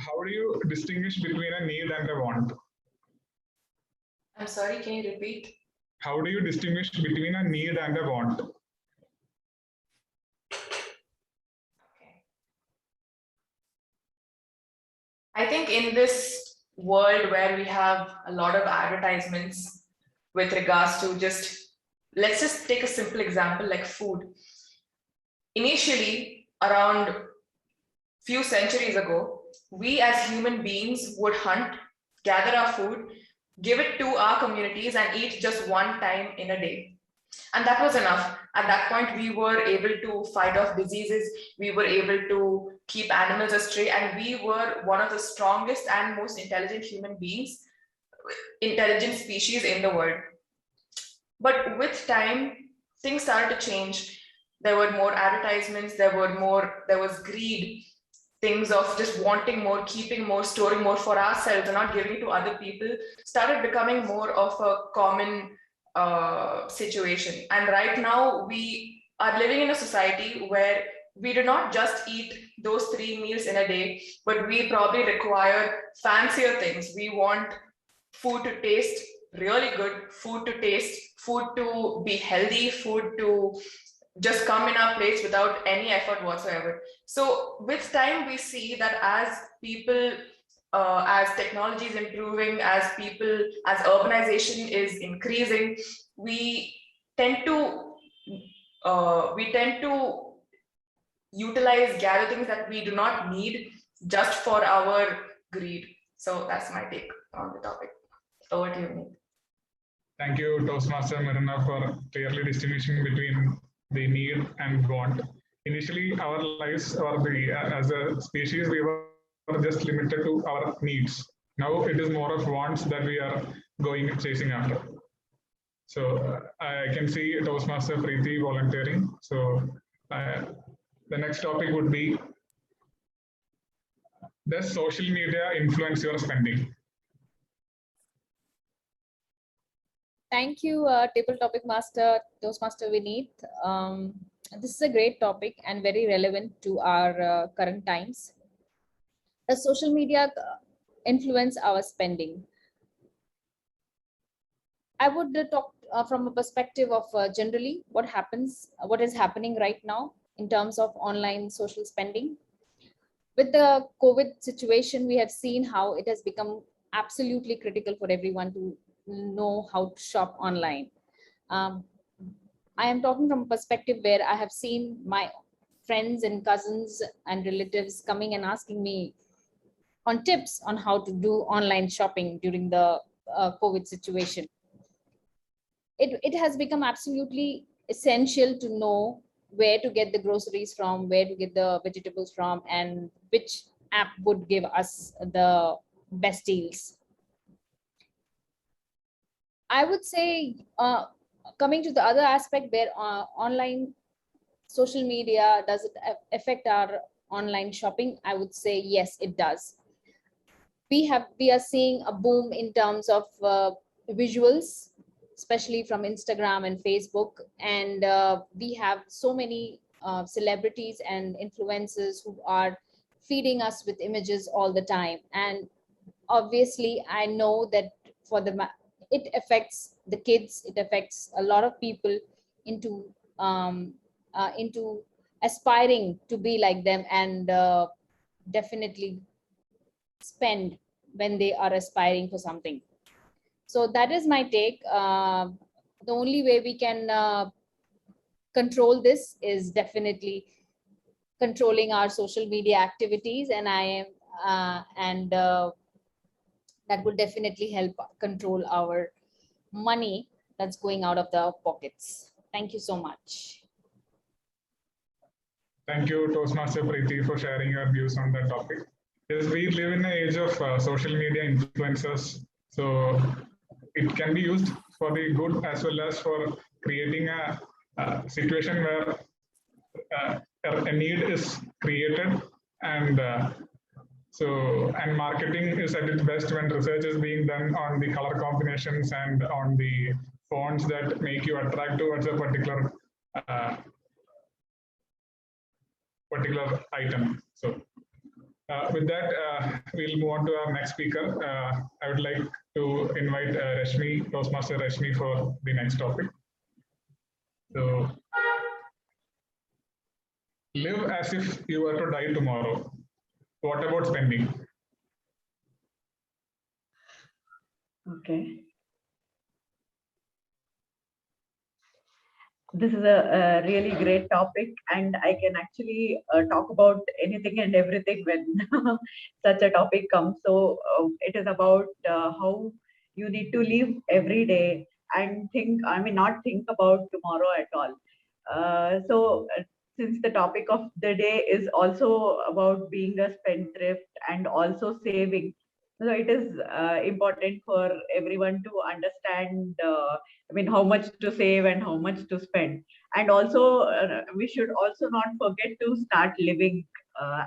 how do you distinguish between a need and a want? I'm sorry, can you repeat? How do you distinguish between a need and a want? I think in this world where we have a lot of advertisements with regards to let's just take a simple example like food. Initially, around few centuries ago, we as human beings would hunt, gather our food, give it to our communities and eat just one time in a day. And that was enough. At that point, we were able to fight off diseases. We were able to keep animals astray, and we were one of the strongest and most intelligent intelligent species in the world. But with time, things started to change. There were more advertisements, there was greed, things of just wanting more, keeping more, storing more for ourselves and not giving it to other people started becoming more of a common situation. And right now we are living in a society where we do not just eat those 3 meals in a day, but we probably require fancier things. We want food to taste really good, food to be healthy, food to just come in our plates without any effort whatsoever. So with time, we see that as people, as technology is improving, as urbanization is increasing, we tend to gather things that we do not need just for our greed. So that's my take on the topic. Over to you, Nick. Thank you, Toastmaster Mirna, for clearly distinguishing between the need and want. Initially, our lives as a species, we were just limited to our needs. Now it is more of wants that we are chasing after. So I can see Toastmaster Preeti volunteering. So the next topic would be, does social media influence your spending? Thank you, Table Topic Master, Toastmaster Vineet. This is a great topic and very relevant to our current times. Does social media influence our spending? I would talk from a perspective of generally what is happening right now in terms of online social spending. With the COVID situation, we have seen how it has become absolutely critical for everyone to know how to shop online. I am talking from a perspective where I have seen my friends and cousins and relatives coming and asking me on tips on how to do online shopping during the COVID situation. It has become absolutely essential to know where to get the groceries from, where to get the vegetables from, and which app would give us the best deals. I would say, coming to the other aspect where online social media, does it affect our online shopping? I would say yes, it does. We are seeing a boom in terms of visuals, especially from Instagram and Facebook, and we have so many celebrities and influencers who are feeding us with images all the time. And obviously, I know that it affects the kids, it affects a lot of people into aspiring to be like them, and definitely spend when they are aspiring for something. So that is my take. The only way we can control this is definitely controlling our social media activities, and that will definitely help control our money that's going out of the pockets. Thank you so much. Thank you, Toastmaster Preeti, for sharing your views on that topic. Yes, we live in an age of social media influencers. So it can be used for the good as well as for creating a situation where a need is created, and and marketing is at its best when research is being done on the color combinations and on the fonts that make you attract towards a particular item. So with that, we'll move on to our next speaker. I would like to invite Rashmi, Toastmaster Rashmi, for the next topic. So, live as if you were to die tomorrow. What about spending? Okay. This is a really great topic, and I can actually talk about anything and everything when such a topic comes. So it is about how you need to live every day and not think about tomorrow at all. Since the topic of the day is also about being a spendthrift and also saving, so it is important for everyone to understand how much to save and how much to spend. And also we should also not forget to start living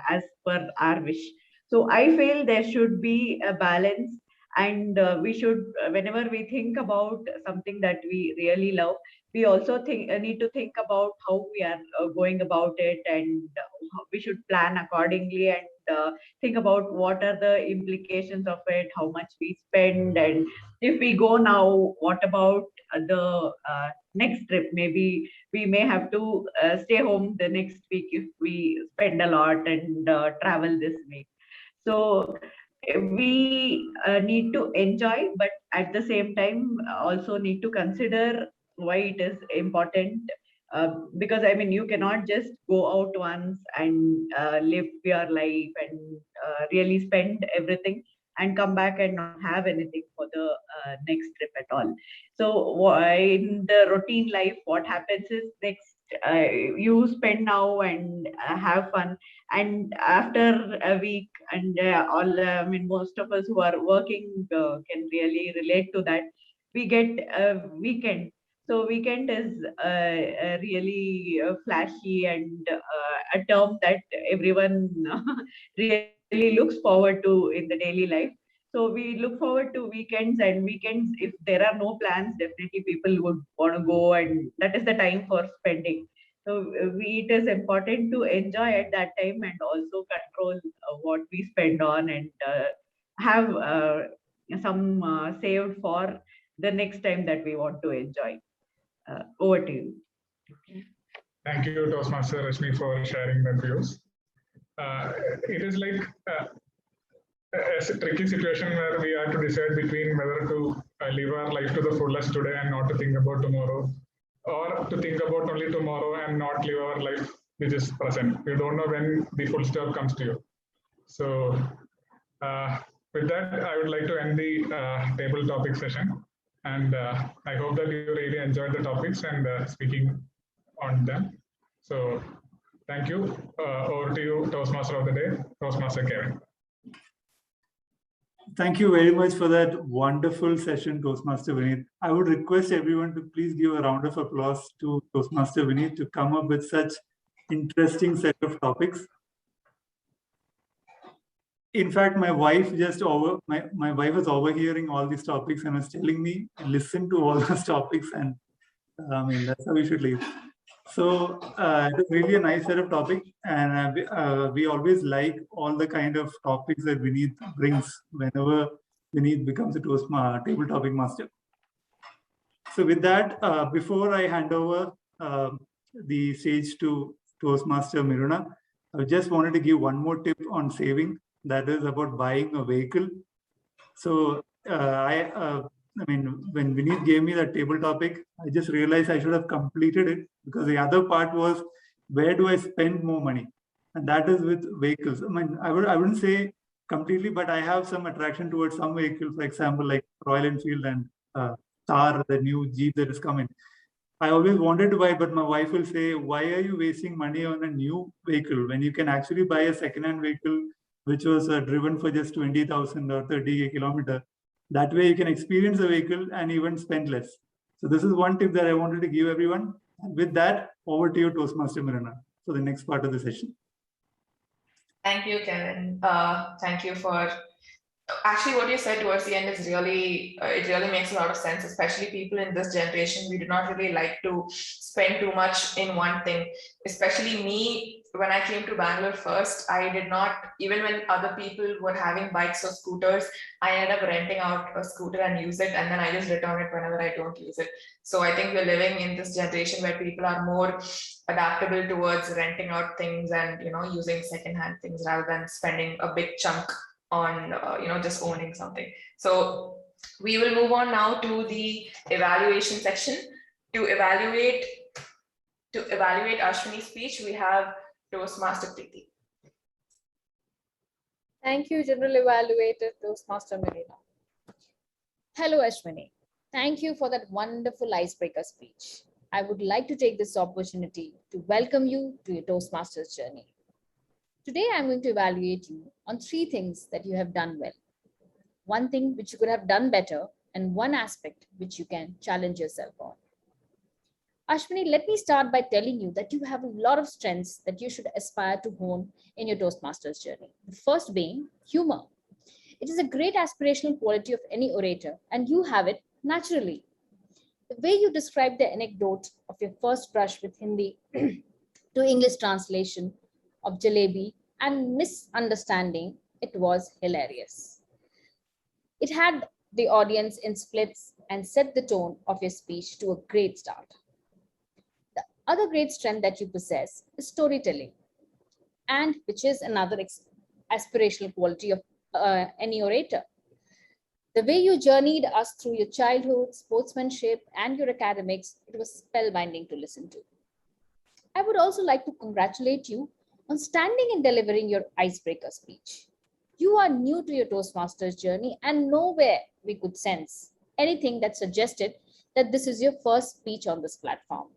as per our wish. So I feel there should be a balance, and we should, whenever we think about something that we really love, we also need to think about how we are going about it, and we should plan accordingly, and think about what are the implications of it, how much we spend, and if we go now, what about the next trip? Maybe we may have to stay home the next week if we spend a lot and travel this week. So we need to enjoy, but at the same time also need to consider why it is important. Because you cannot just go out once and live your life and really spend everything and come back and not have anything for the next trip at all. So in the routine life, what happens is next you spend now and have fun, and after a week, and most of us who are working can really relate to that, we get a weekend. So weekend is really flashy and a term that everyone really looks forward to in the daily life. So we look forward to weekends, and weekends, if there are no plans, definitely people would want to go, and that is the time for spending. So it is important to enjoy at that time and also control what we spend on, and have some saved for the next time that we want to enjoy. Over to you. Thank you, Toastmaster Rashmi, for sharing the views. It is like a tricky situation where we have to decide between whether to live our life to the fullest today and not to think about tomorrow, or to think about only tomorrow and not live our life which is present. You don't know when the full stop comes to you. So with that, I would like to end the table topic session. And I hope that you really enjoyed the topics and speaking on them. So thank you. Over to you, Toastmaster of the day, Toastmaster Kevin. Thank you very much for that wonderful session, Toastmaster Vineet. I would request everyone to please give a round of applause to Toastmaster Vineet to come up with such interesting set of topics. In fact, my wife my wife was overhearing all these topics and was telling me, listen to all those topics, and that's how we should live. So it was really a nice set of topics, and we always like all the kind of topics that Vineet brings whenever Vineet becomes a table topic master. So with that, before I hand over the stage to Toastmaster Miruna, I just wanted to give one more tip on saving. That is about buying a vehicle. So I mean, when Vineet gave me that table topic, I just realized I should have completed it, because the other part was, where do I spend more money? And that is with vehicles. I mean, I wouldn't say completely, but I have some attraction towards some vehicles, for example, like Royal Enfield and Thar, the new Jeep that is coming. I always wanted to buy, but my wife will say, why are you wasting money on a new vehicle when you can actually buy a second-hand vehicle which was driven for just 20,000 or 30 kilometers? That way you can experience the vehicle and even spend less. So this is one tip that I wanted to give everyone. And with that, over to you, Toastmaster Mirana, for the next part of the session. Thank you, Kevin. Thank you for actually what you said towards the end is really it really makes a lot of sense, especially people in this generation. We do not really like to spend too much in one thing, especially me. When I came to Bangalore first, I did not, even when other people were having bikes or scooters, I ended up renting out a scooter and use it, and then I just return it whenever I don't use it. So I think we're living in this generation where people are more adaptable towards renting out things and using secondhand things rather than spending a big chunk on just owning something. So we will move on now to the evaluation section. To evaluate Ashwini's speech, we have Toastmaster Preeti. Thank you, General Evaluator Toastmaster Marina. Hello, Ashwini. Thank you for that wonderful icebreaker speech. I would like to take this opportunity to welcome you to your Toastmasters journey. Today, I'm going to evaluate you on 3 things that you have done well. One thing which you could have done better, and one aspect which you can challenge yourself on. Ashwini, let me start by telling you that you have a lot of strengths that you should aspire to hone in your Toastmasters journey. The first being humor. It is a great aspirational quality of any orator, and you have it naturally. The way you describe the anecdote of your first brush with Hindi to English translation of jalebi and misunderstanding, it was hilarious. It had the audience in splits and set the tone of your speech to a great start. The other great strength that you possess is storytelling, and which is another aspirational quality of any orator. The way you journeyed us through your childhood, sportsmanship, and your academics, it was spellbinding to listen to. I would also like to congratulate you on standing and delivering your icebreaker speech. You are new to your Toastmasters journey, and nowhere we could sense anything that suggested that this is your first speech on this platform.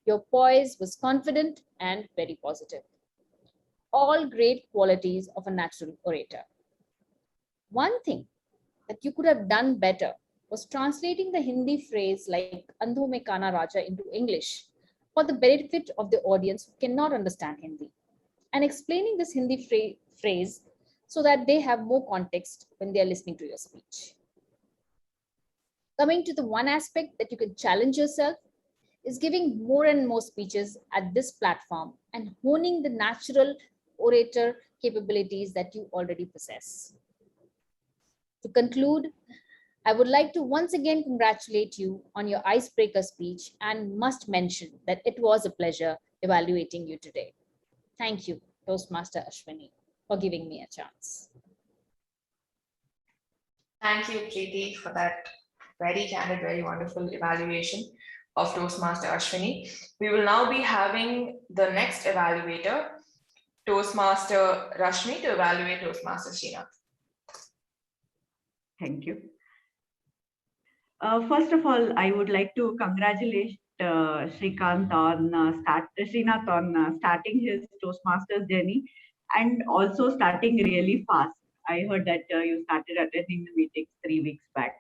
Your poise was confident and very positive. All great qualities of a natural orator. One thing that you could have done better was translating the Hindi phrase like Andho mein Kana Raja into English for the benefit of the audience who cannot understand Hindi, and explaining this Hindi phrase so that they have more context when they are listening to your speech. Coming to the one aspect that you can challenge yourself is giving more and more speeches at this platform and honing the natural orator capabilities that you already possess. To conclude, I would like to once again congratulate you on your icebreaker speech and must mention that it was a pleasure evaluating you today. Thank you, Toastmaster Ashwini, for giving me a chance. Thank you, Preeti, for that very candid, very wonderful evaluation of Toastmaster Ashwini. We will now be having the next evaluator, Toastmaster Rashmi, to evaluate Toastmaster Srinath. Thank you. First of all, I would like to congratulate Srinath on starting his Toastmasters journey and also starting really fast. I heard that you started attending the meetings 3 weeks back.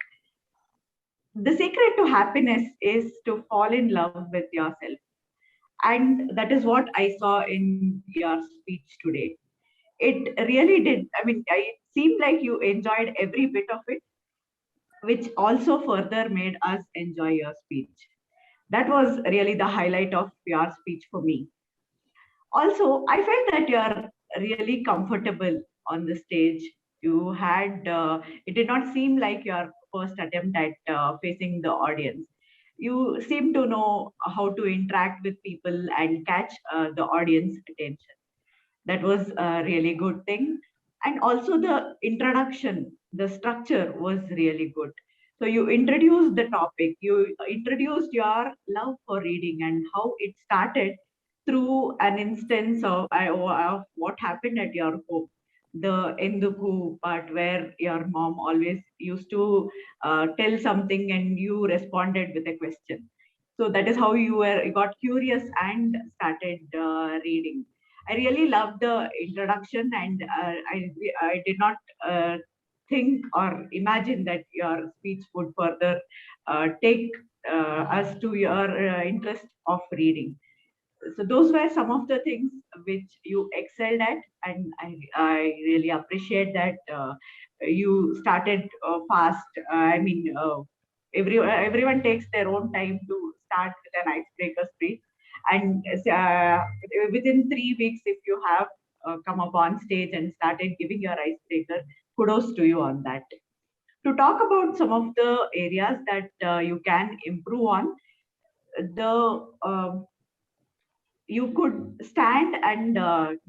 The secret to happiness is to fall in love with yourself. And that is what I saw in your speech today. It really did. I mean, it seemed like you enjoyed every bit of it, which also further made us enjoy your speech. That was really the highlight of your speech for me. Also, I felt that you are really comfortable on the stage. You had, it did not seem like your first attempt at facing the audience. You seem to know how to interact with people and catch the audience attention. That was a really good thing. And also the introduction, the structure was really good. So you introduced the topic, you introduced your love for reading and how it started through an instance of what happened at your home. The Enduku part where your mom always used to tell something and you responded with a question. So that is how you got curious and started reading. I really loved the introduction, and I did not think or imagine that your speech would further take us to your interest of reading. So those were some of the things which you excelled at, and I really appreciate that you started fast. Everyone takes their own time to start with an icebreaker speech, and within 3 weeks, if you have come up on stage and started giving your icebreaker, kudos to you on that. To talk about some of the areas that you can improve on, you could stand and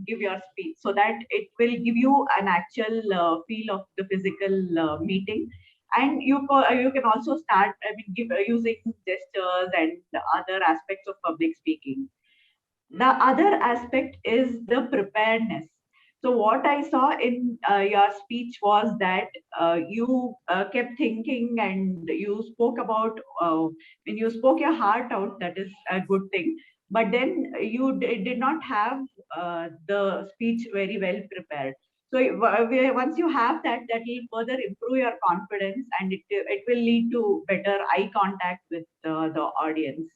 give your speech so that it will give you an actual feel of the physical meeting. And you can also start using gestures and other aspects of public speaking. The other aspect is the preparedness. So what I saw in your speech was that you kept thinking and you spoke about, when you spoke your heart out, that is a good thing. But then you did not have the speech very well prepared. So once you have that, that will further improve your confidence, and it will lead to better eye contact with the audience.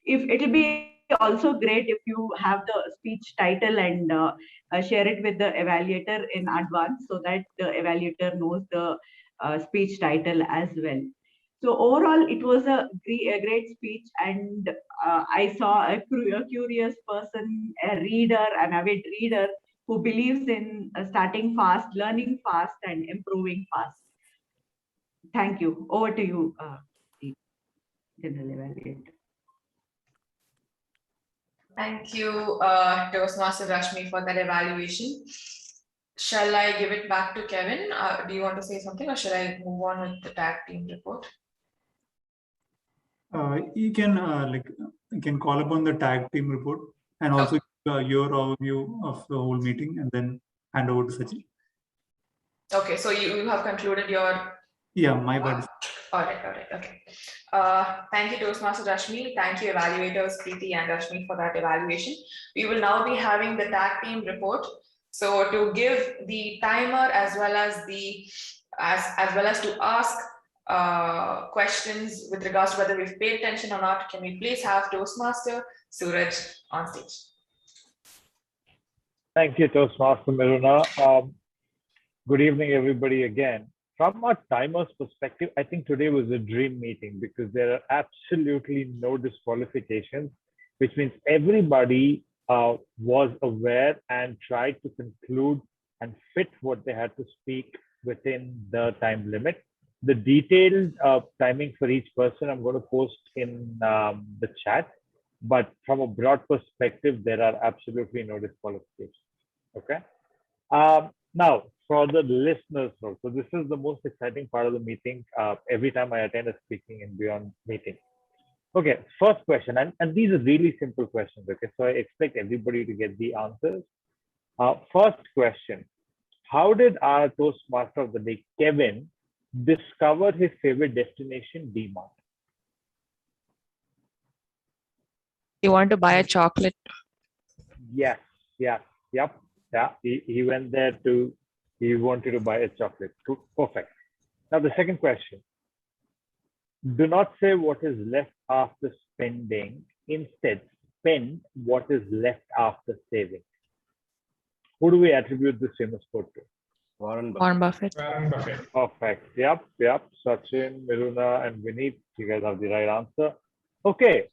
If it will be also great if you have the speech title and share it with the evaluator in advance so that the evaluator knows the speech title as well. So overall, it was a great speech, and I saw a curious person, a reader, an avid reader who believes in starting fast, learning fast, and improving fast. Thank you. Over to you, the General Evaluator. Thank you, Toastmaster Rashmi, for that evaluation. Shall I give it back to Kevin? Do you want to say something, or should I move on with the tag team report? You can call upon the tag team report and also your overview of the whole meeting, and then hand over to Sachin. Okay, so you have concluded your... Yeah, my bad. All right, okay. Thank you, Toastmaster Rashmi. Thank you, evaluators Preeti and Rashmi, for that evaluation. We will now be having the tag team report. So to give the timer as well as to ask questions with regards to whether we've paid attention or not, can we please have Toastmaster Suraj on stage? Thank you, Toastmaster Miruna. Good evening, everybody, again. From a timer's perspective, I think today was a dream meeting because there are absolutely no disqualifications, which means everybody was aware and tried to conclude and fit what they had to speak within the time limit. The detailed timing for each person I'm going to post in the chat, but from a broad perspective, there are absolutely no disqualifications. Okay. Now, for the listeners, so this is the most exciting part of the meeting. Every time I attend a speaking and beyond meeting. Okay, first question, and these are really simple questions. Okay, so I expect everybody to get the answers. First question: how did our Toastmaster of the day, Kevin, discover his favorite destination, DMart? You want to buy a chocolate? Yes, yeah. He went there to. He wanted to buy a chocolate. Perfect. Now the second question. Do not say what is left after spending. Instead, spend what is left after saving. Who do we attribute this famous quote to? Warren Buffett. Perfect. Yep. Sachin, Miruna, and Vineet, you guys have the right answer. Okay.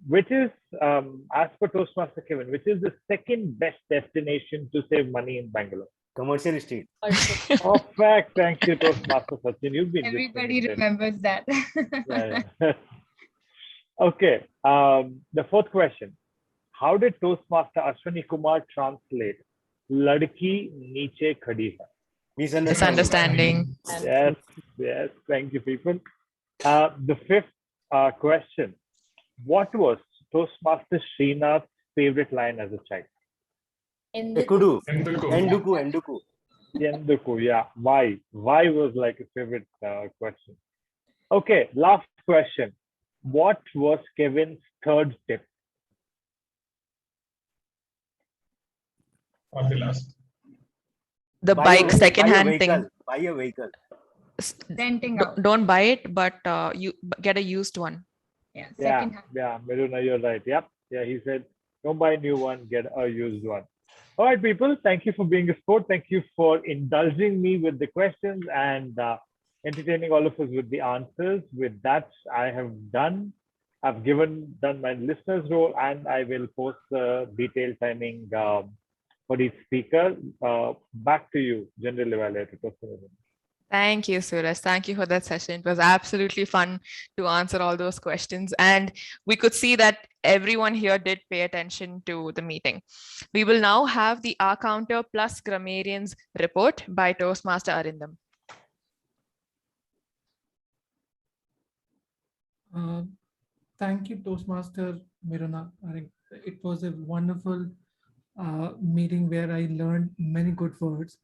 Which is, as per Toastmaster Kevin, which is the second best destination to save money in Bangalore? Commercial Street. Perfect. Thank you, Toastmaster Sachin. You've been Everybody remembers that. Yeah. Okay. The fourth question. How did Toastmaster Ashwani Kumar translate Ladki Niche Khadi Hai? Misunderstanding. Yes. Thank you, people. The fifth question. What was Toastmaster Srinath's favorite line as a child? Ekudu. Enduku. Enduku. Yenduku, yeah. Why? Why was like a favorite question? Okay, last question. What was Kevin's third tip? On the last. The bike second-hand thing. Buy a vehicle. Renting out. Don't buy it, but you get a used one. Yeah, Yeah, second hand. yeah, Meruna, you're right. Yep. Yeah, he said, don't buy a new one, get a used one. All right, people, thank you for being a sport. Thank you for indulging me with the questions and entertaining all of us with the answers. With that, I have done. I've done my listener's role, and I will post the detailed timing for each speaker. Back to you, General Evaluator. Thank you, Suraj. Thank you for that session. It was absolutely fun to answer all those questions. And we could see that everyone here did pay attention to the meeting. We will now have the R Counter plus Grammarians report by Toastmaster Arindam. Thank you, Toastmaster Miruna. I think it was a wonderful meeting where I learned many good words.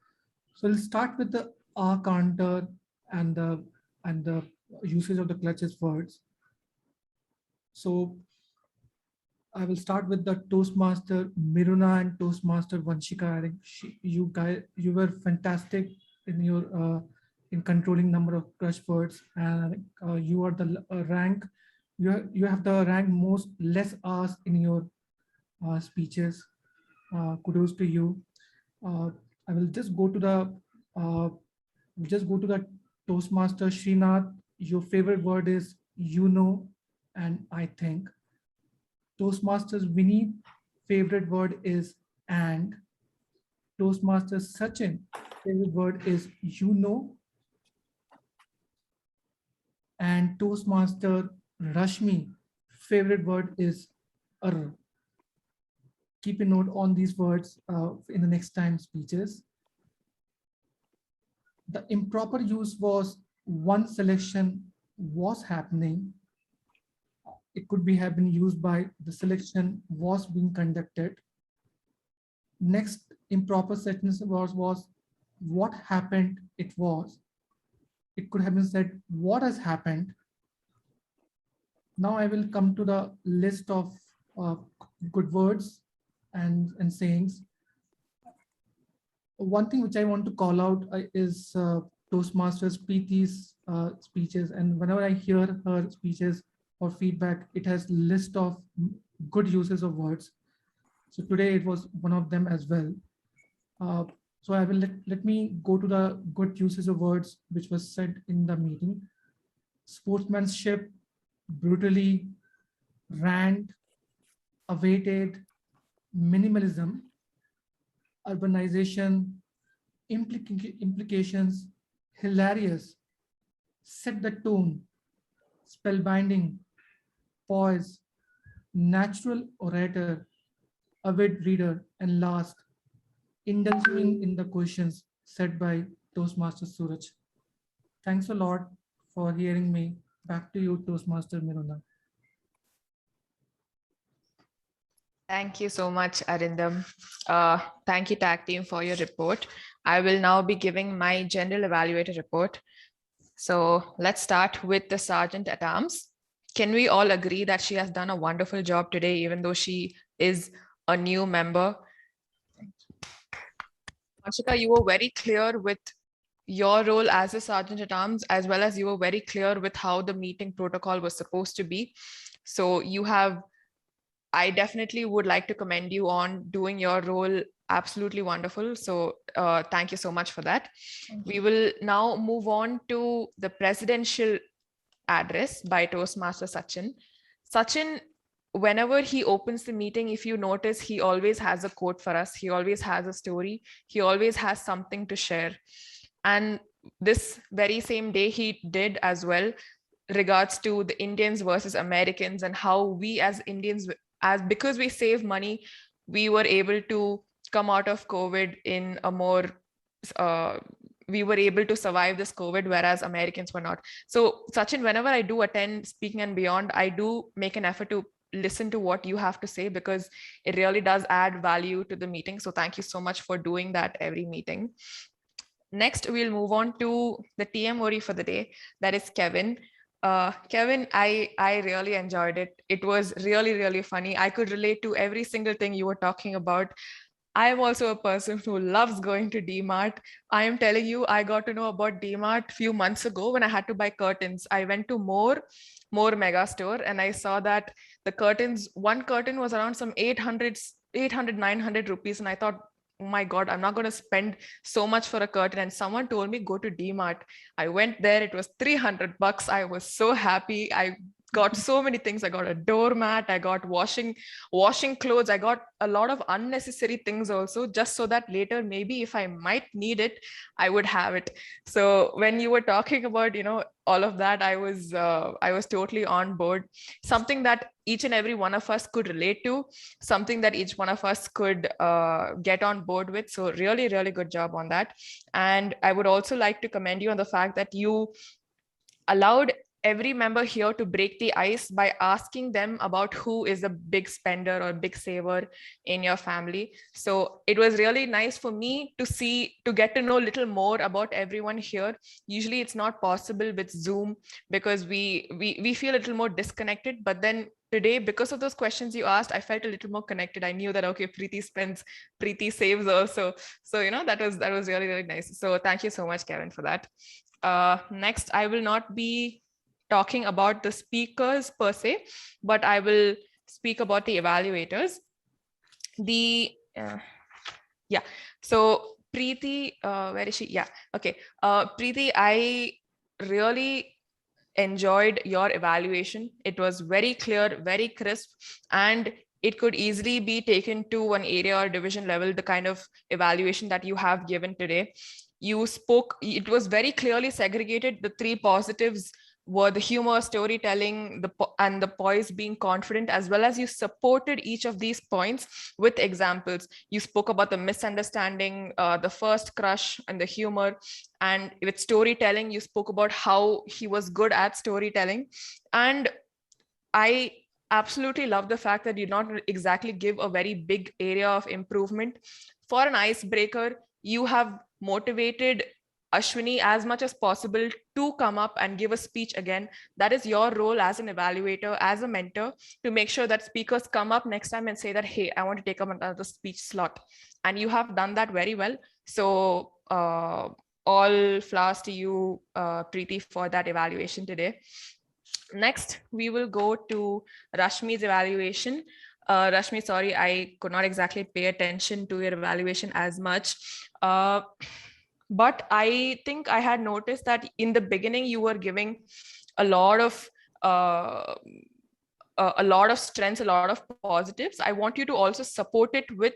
So we'll start with the R counter and the usage of the clutches words. So I will start with the Toastmaster Miruna and Toastmaster Vanshika. I think you were fantastic in your in controlling number of clutch words, and you are the rank. You have the rank most less R's in your speeches. Kudos to you. I will just go to the Toastmaster Srinath. Your favorite word is you know and I think. Toastmasters Vinny, favorite word is and. Toastmaster Sachin, favorite word is you know. And Toastmaster Rashmi, favorite word is ar. Keep a note on these words in the next time speeches. The improper use was one selection was happening. It could be have been used by the selection was being conducted. Next improper sentence was what happened it was. It could have been said what has happened. Now I will come to the list of good words and sayings. One thing which I want to call out is Toastmasters Preeti's speeches, and whenever I hear her speeches or feedback, it has list of good uses of words. So today it was one of them as well. So I will let me go to the good uses of words which was said in the meeting. Sportsmanship, brutally, rant, awaited, minimalism, urbanization, implications, hilarious, set the tone, spellbinding, poise, natural orator, avid reader, and last, indulging in the questions said by Toastmaster Suraj. Thanks a lot for hearing me. Back to you, Toastmaster Miruna. Thank you so much, Arindam. Thank you, Tag Team, for your report. I will now be giving my General Evaluator report. So let's start with the Sergeant at Arms. Can we all agree that she has done a wonderful job today, even though she is a new member? Vanshika, you were very clear with your role as a Sergeant at Arms, as well as you were very clear with how the meeting protocol was supposed to be. So I definitely would like to commend you on doing your role absolutely wonderful. So thank you so much for that. We will now move on to the presidential address by Toastmaster Sachin. Sachin, whenever he opens the meeting, if you notice, he always has a quote for us. He always has a story. He always has something to share. And this very same day he did as well, regards to the Indians versus Americans and how we as Indians, because we save money, we were able to come out of COVID in a more, we were able to survive this COVID, whereas Americans were not. So Sachin, whenever I do attend Speaking and Beyond, I do make an effort to listen to what you have to say, because it really does add value to the meeting. So thank you so much for doing that every meeting. Next, we'll move on to the TM Ori for the day. That is Kevin. Kevin, I really enjoyed it. It was really, really funny. I could relate to every single thing you were talking about. I am also a person who loves going to DMart. I am telling you, I got to know about DMart a few months ago when I had to buy curtains. I went to more mega store, and I saw that the curtains, one curtain was around some 800, 900 rupees. And I thought, oh my God, I'm not going to spend so much for a curtain. And someone told me, go to DMart. I went there. It was 300 bucks. I was so happy. I got so many things. I got a doormat. I got washing clothes. I got a lot of unnecessary things also, just so that later, maybe if I might need it, I would have it. So when you were talking about, all of that, I was totally on board. Something that each and every one of us could relate to, something that each one of us could get on board with. So really, really good job on that. And I would also like to commend you on the fact that you allowed every member here to break the ice by asking them about who is a big spender or big saver in your family. So it was really nice for me to get to know a little more about everyone here. Usually it's not possible with Zoom because we feel a little more disconnected, but then today, because of those questions you asked, I felt a little more connected. I knew that, okay, Preeti spends, Preeti saves also. So, that was really, really nice. So thank you so much, Kevin, for that. Next, I will not be talking about the speakers per se, but I will speak about the evaluators. So Preeti, where is she? Yeah, okay. Preeti, I really enjoyed your evaluation. It was very clear, very crisp, and it could easily be taken to an area or division level, the kind of evaluation that you have given today. You spoke, it was very clearly segregated. The three positives were the humor, storytelling, and the poise, being confident, as well as you supported each of these points with examples. You spoke about the misunderstanding, the first crush, and the humor. And with storytelling, you spoke about how he was good at storytelling. And I absolutely love the fact that you not exactly give a very big area of improvement. For an icebreaker, you have motivated Ashwini as much as possible to come up and give a speech again. That is your role as an evaluator, as a mentor, to make sure that speakers come up next time and say that, hey, I want to take up another speech slot. And you have done that very well. So all flowers to you, Preeti, for that evaluation today. Next, we will go to Rashmi's evaluation. Rashmi, sorry, I could not exactly pay attention to your evaluation as much. But I think I had noticed that in the beginning, you were giving a lot of strengths, a lot of positives. I want you to also support it with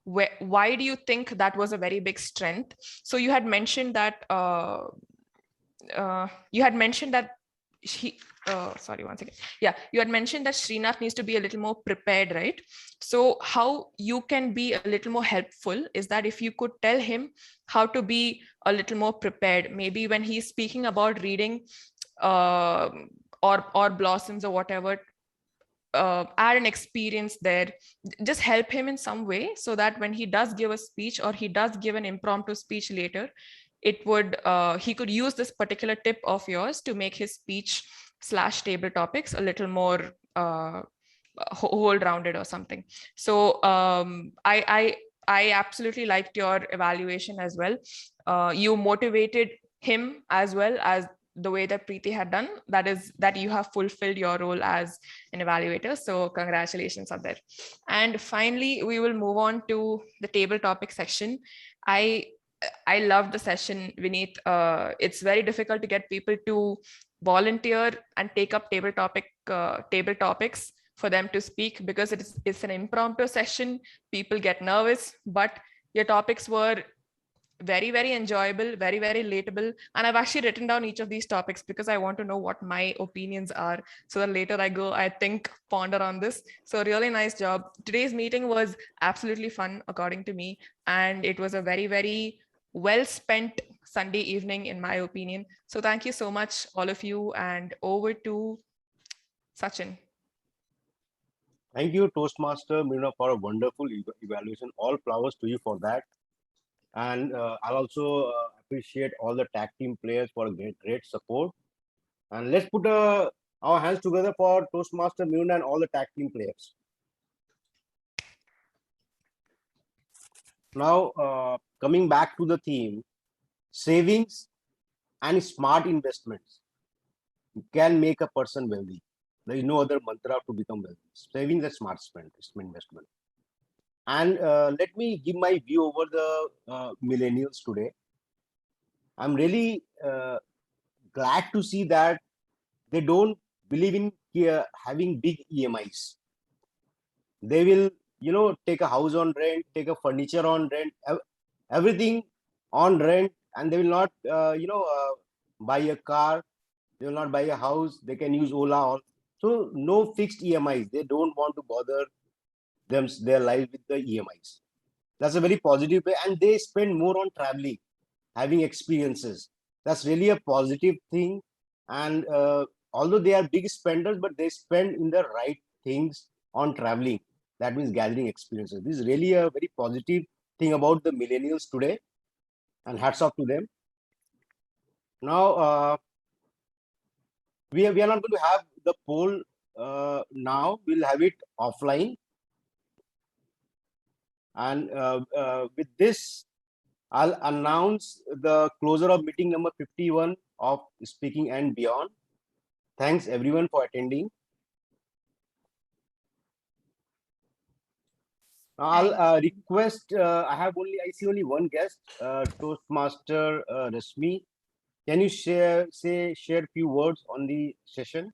why do you think that was a very big strength? So you had mentioned that sorry, one second. Yeah, you had mentioned that Srinath needs to be a little more prepared, right? So how you can be a little more helpful is that if you could tell him how to be a little more prepared, maybe when he's speaking about reading or blossoms or whatever, add an experience there, just help him in some way so that when he does give a speech or he does give an impromptu speech later, it would he could use this particular tip of yours to make his speech / table topics a little more whole-rounded or something. So I absolutely liked your evaluation as well. You motivated him as well as the way that Preeti had done. That is that you have fulfilled your role as an evaluator. So congratulations on that. And finally, we will move on to the table topic section. I love the session, Vineet. It's very difficult to get people to volunteer and take up table topics for them to speak because it's an impromptu session. People get nervous, but your topics were very, very enjoyable, very, very relatable. And I've actually written down each of these topics because I want to know what my opinions are so that later I think, ponder on this. So really nice job. Today's meeting was absolutely fun, according to me. And it was a very, very well spent Sunday evening, in my opinion. So thank you so much, all of you, and over to Sachin. Thank you, Toastmaster Miruna, for a wonderful evaluation. All flowers to you for that. And I'll also appreciate all the tag team players for great support. And let's put our hands together for Toastmaster Miruna and all the tag team players. Now, coming back to the theme, savings and smart investments can make a person wealthy. There is no other mantra to become wealthy. Savings and smart investment. And let me give my view over the millennials today. I'm really glad to see that they don't believe in having big EMIs. They will, take a house on rent, take a furniture on rent, everything on rent, and they will not, buy a car. They will not buy a house. They can use Ola. So no fixed EMIs. They don't want to bother their life with the EMIs. That's a very positive way, and they spend more on traveling, having experiences. That's really a positive thing. And although they are big spenders, but they spend in the right things on traveling. That means gathering experiences. This is really a very positive thing about the millennials today, and hats off to them. Now, we are not going to have the poll now. We'll have it offline. And with this, I'll announce the closure of meeting number 51 of Speaking and Beyond. Thanks everyone for attending. I'll request, I see only one guest, Toastmaster Rashmi. Can you share a few words on the session?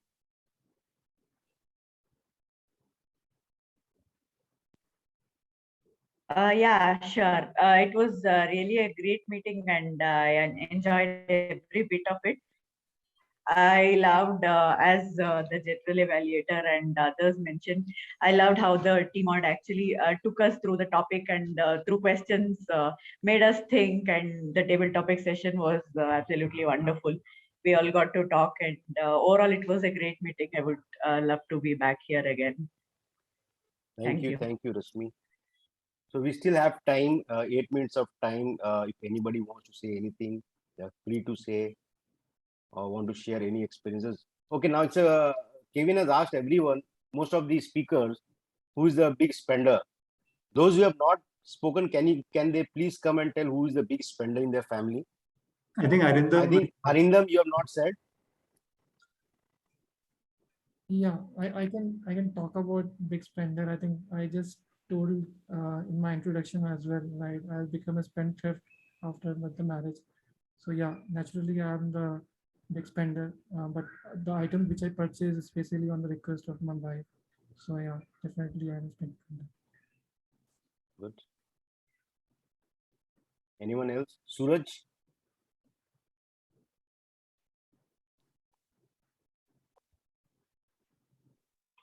Yeah, sure. It was really a great meeting, and I enjoyed every bit of it. I loved, as the general evaluator and others mentioned, I loved how the team actually took us through the topic, and through questions made us think, and the table topic session was absolutely wonderful. We all got to talk, and overall it was a great meeting. I would love to be back here again. Thank you, Rashmi. So we still have time, 8 minutes of time. If anybody wants to say anything, they're free to say, or want to share any experiences. Okay, now it's Kevin has asked everyone, most of the speakers, who is the big spender. Those who have not spoken, can they please come and tell who is the big spender in their family? I think Arindam, you have not said. Yeah, I can talk about big spender. I think I just told in my introduction as well, right? I'll become a spendthrift after the marriage. So yeah, naturally I'm the big spender, but the item which I purchase is basically on the request of my wife. So yeah, definitely I'm a spender. Good. Anyone else? Suraj?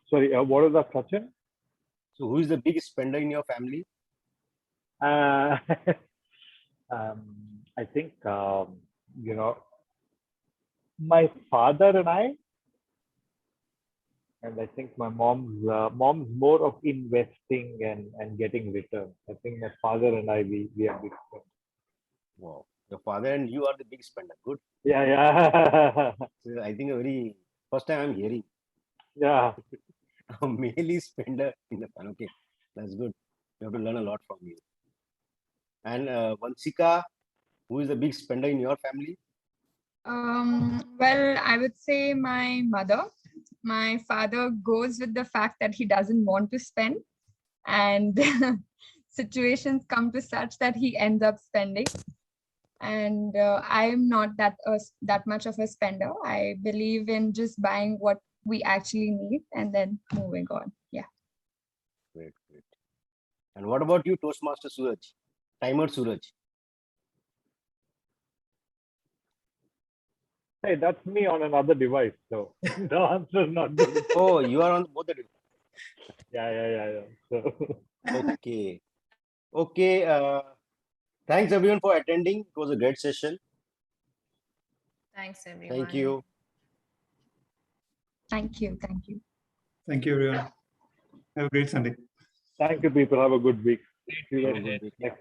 Sorry, what was that question? So who is the biggest spender in your family? I think, my father and I think my mom's more of investing and getting returns. I think my father and I, we are big spenders. Wow, your father and you are the big spender. Good. Yeah. So I think first time I'm hearing. Yeah. A male spender in the family. Okay, that's good. You have to learn a lot from you. And Vansika, who is the big spender in your family? Well, I would say my mother. My father goes with the fact that he doesn't want to spend, and situations come to such that he ends up spending. And I'm not that much of a spender. I believe in just buying what we actually need and then moving on. Yeah. Great. And what about you, Toastmaster Suraj? Timer Suraj? Hey, that's me on another device. So the answer is not good. Oh, you are on both the devices. Yeah. So. Okay. Thanks everyone for attending. It was a great session. Thanks, everyone. Thank you. Thank you. Thank you. Thank you, everyone. Have a great Sunday. Thank you, people. Have a good week. See you Have a guys good week. next